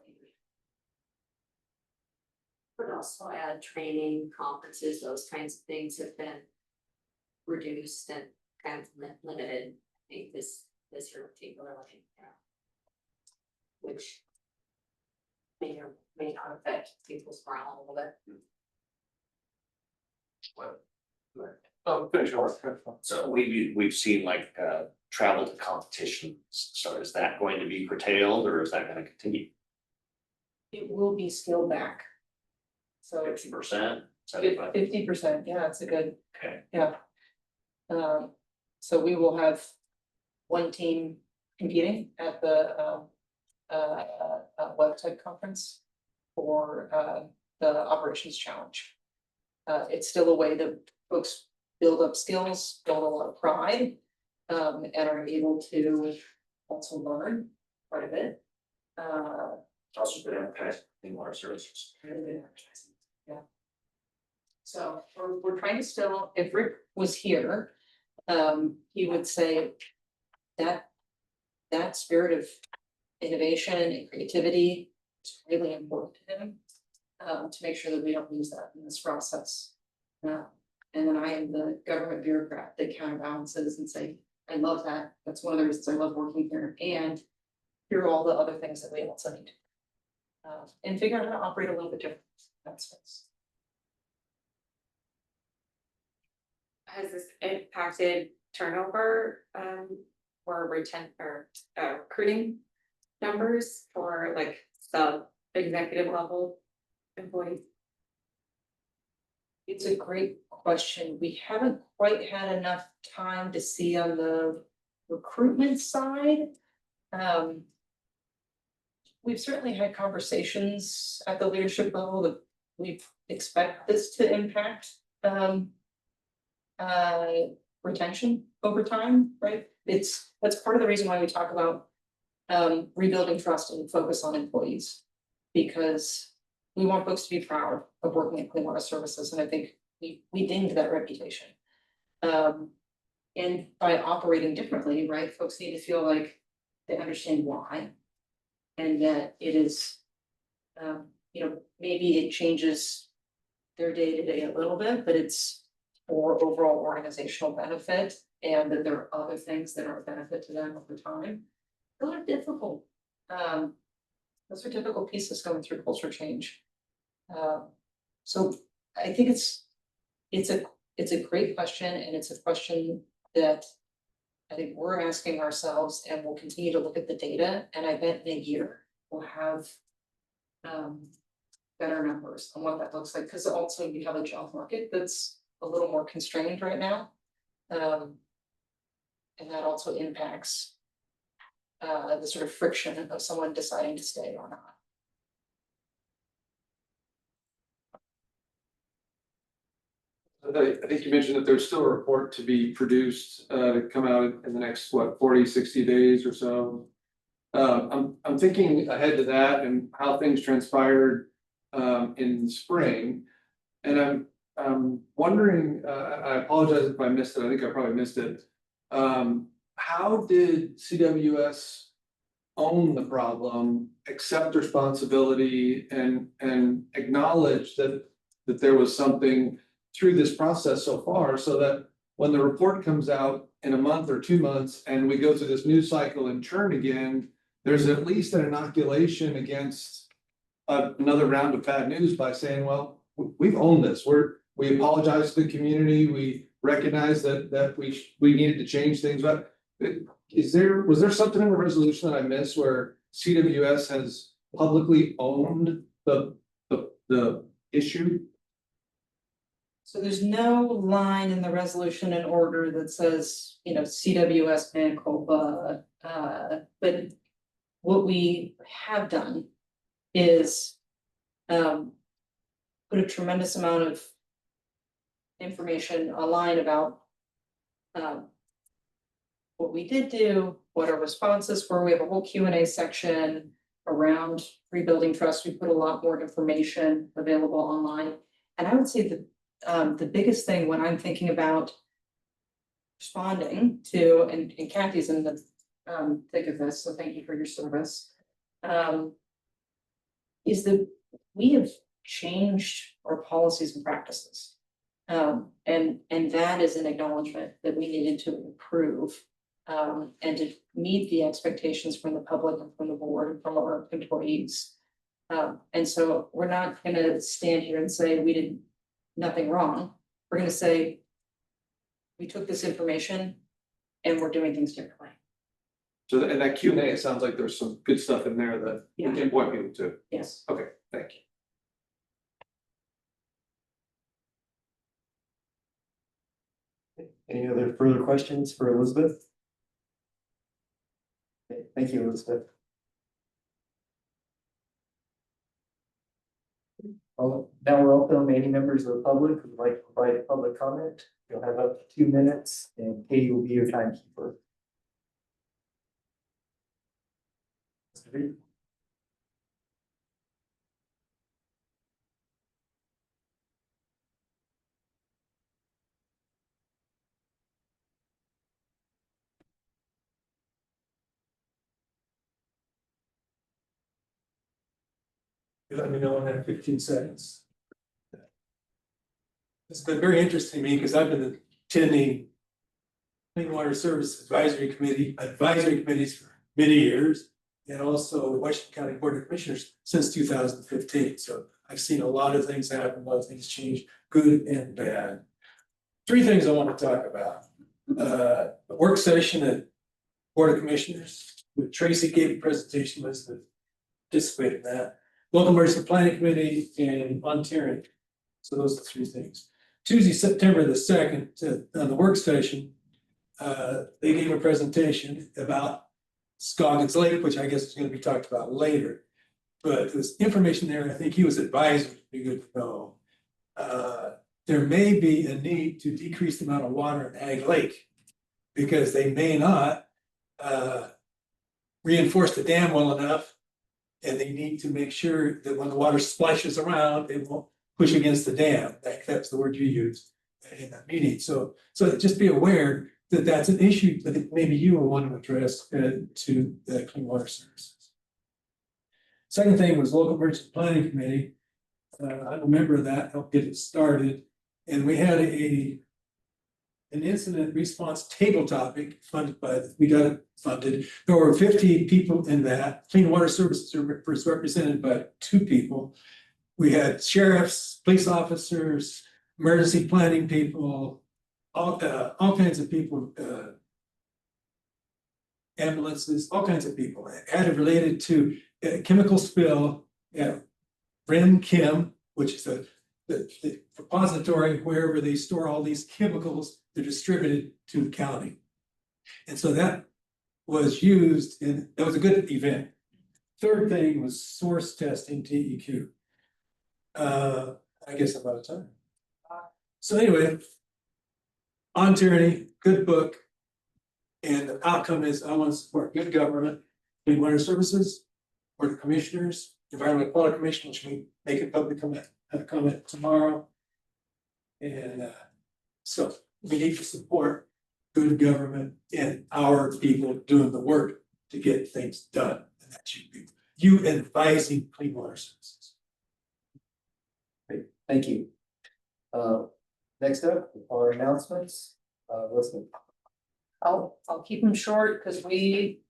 But also add training, conferences, those kinds of things have been reduced and kind of limited. I think this year particularly, which may or may not affect people's morale a little bit. So we've seen like travel to competitions. So is that going to be curtailed or is that going to continue? It will be scaled back. So 50%, 50%, yeah, it's a good, okay. Yeah. So we will have one team competing at the website conference for the operations challenge. It's still a way that folks build up skills, build a lot of pride, and are able to also learn quite a bit. Also good advertising, more services. Yeah. So we're trying to still, if Rick was here, he would say that spirit of innovation and creativity is really important to him. To make sure that we don't lose that in this process. And then I am the government bureaucrat that counterbalances and say, I love that. That's one of the reasons I love working here. And here are all the other things that we also need. And figure out how to operate a little bit different. That's what's. Has this impacted turnover, or recruiting numbers for like sub-executive level employees? It's a great question. We haven't quite had enough time to see on the recruitment side. We've certainly had conversations at the leadership level that we expect this to impact retention over time, right? That's part of the reason why we talk about rebuilding trust and focus on employees. Because we want folks to be proud of working at Clean Water Services, and I think we dinged that reputation. And by operating differently, right, folks need to feel like they understand why. And that it is, maybe it changes their day-to-day a little bit, but it's for overall organizational benefit, and that there are other things that are a benefit to them over time. Those are difficult. Those are difficult pieces going through culture change. So I think it's a great question, and it's a question that I think we're asking ourselves, and we'll continue to look at the data, and I bet in a year we'll have better numbers on what that looks like, because also you have a job market that's a little more constrained right now. And that also impacts the sort of friction of someone deciding to stay or not. I think you mentioned that there's still a report to be produced, to come out in the next, 40, 60 days or so. I'm thinking ahead to that and how things transpired, in the spring. And I'm wondering, I apologize if I missed it, I think I probably missed it. How did CWS own the problem, accept responsibility, and acknowledge that there was something through this process so far, so that when the report comes out in a month or 2 months and we go through this news cycle and churn again, there's at least an inoculation against another round of bad news by saying, well, we've owned this. We apologize to the community. We recognize that we needed to change things. But was there something in the resolution that I missed where CWS has publicly owned the issue? So there's no line in the resolution in order that says, CWS mea culpa, but what we have done is put a tremendous amount of information online about what we did do, what our responses were. We have a whole Q&A section around rebuilding trust. We put a lot more information available online. And I would say that the biggest thing when I'm thinking about responding to, and Kathy's in the thick of this, so thank you for your service, is that we have changed our policies and practices. And that is an acknowledgement that we needed to improve and to meet the expectations from the public and from the board and from our employees. And so we're not going to stand here and say we did nothing wrong. We're going to say we took this information and we're doing things differently. So in that Q&A, it sounds like there's some good stuff in there that we can point people to. Yes. Okay, thank you. Any other further questions for Elizabeth? Okay, thank you, Elizabeth. Now we're welcome any members of the public who would like to provide public comment. You'll have up to 2 minutes, and Katie will be your timekeeper. You let me know in that 15 seconds. It's been very interesting to me because I've been attending Clean Water Service advisory committees for many years. And also Washington County Board of Commissioners since 2015. So I've seen a lot of things happen, a lot of things change, good and bad. Three things I want to talk about. A work session at Board of Commissioners, with Tracy gave a presentation, was to participate in that. Local Emergency Planning Committee and Ontario. So those are the three things. Tuesday, September the 2nd, on the work session, they gave a presentation about Scoggins Lake, which I guess is going to be talked about later. But there's information there, I think he was advised would be good to know. There may be a need to decrease the amount of water in Ag Lake because they may not reinforce the dam well enough. And they need to make sure that when the water splashes around, it won't push against the dam. That's the word you used in that meeting. So just be aware that that's an issue that maybe you will want to address to the Clean Water Services. Second thing was Local Emergency Planning Committee. I'm a member of that, helped get it started. And we had an incident response table topic funded by, we got it funded. There were 50 people in that. Clean Water Services was represented by 2 people. We had sheriffs, police officers, emergency planning people, all kinds of people, ambulances, all kinds of people. It had it related to a chemical spill at RIM Chem, which is the repository wherever they store all these chemicals. They're distributed to the county. And so that was used, and that was a good event. Third thing was source testing, TEQ. I guess I'm out of time. So anyway, On Tyranny, good book. And the outcome is I want to support good government, Clean Water Services, Board of Commissioners, Environmental Quality Commission, which we make a public comment tomorrow. And so we need to support good government and our people doing the work to get things done. And that's you advising Clean Water Services. Great, thank you. Next up, our announcements. Elizabeth. I'll keep them short because we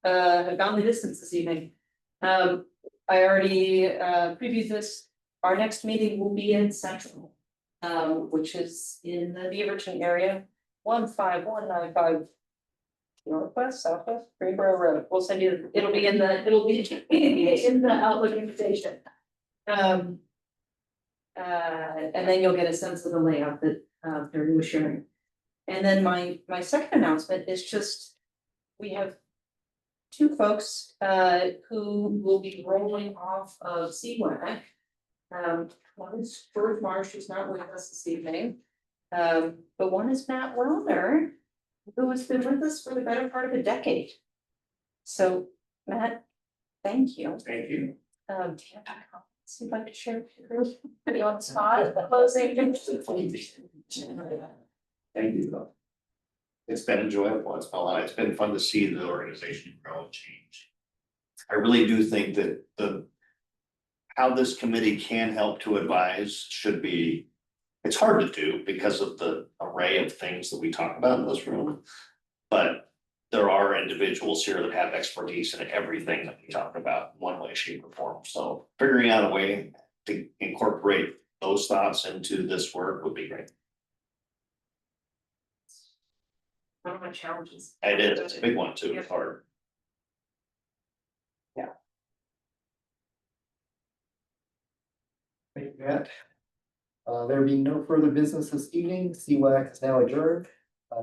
have gone the distance this evening. I already previewed this. Our next meeting will be in Central, which is in the Beaverton area, 15195 Northwest, Southwest, Greenboro Road. We'll send you, it'll be in the Outlook invitation. And then you'll get a sense of the layout that Terry was sharing. And then my second announcement is just, we have 2 folks who will be rolling off of CWAC. One is George Marsh, who's not with us this evening. But one is Matt Wellner, who has been with us for the better part of a decade. So Matt, thank you. Thank you. So you'd like to share pretty on the spot, closing. Thank you. It's been enjoyable. It's been fun to see the organization grow and change. I really do think that how this committee can help to advise should be, it's hard to do because of the array of things that we talk about in this room. But there are individuals here that have expertise in everything that we talk about in one way, shape, or form. So figuring out a way to incorporate those thoughts into this work would be great. One of my challenges. It is, it's a big one too, it's hard. Yeah. Thank you, Matt. There being no further business this evening, CWAC is now adjourned.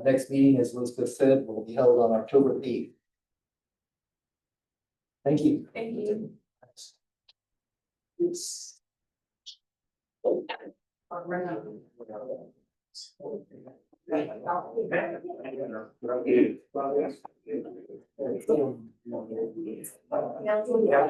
Next meeting, as Elizabeth said, will be held on October 8th. Thank you. Thank you. Yeah.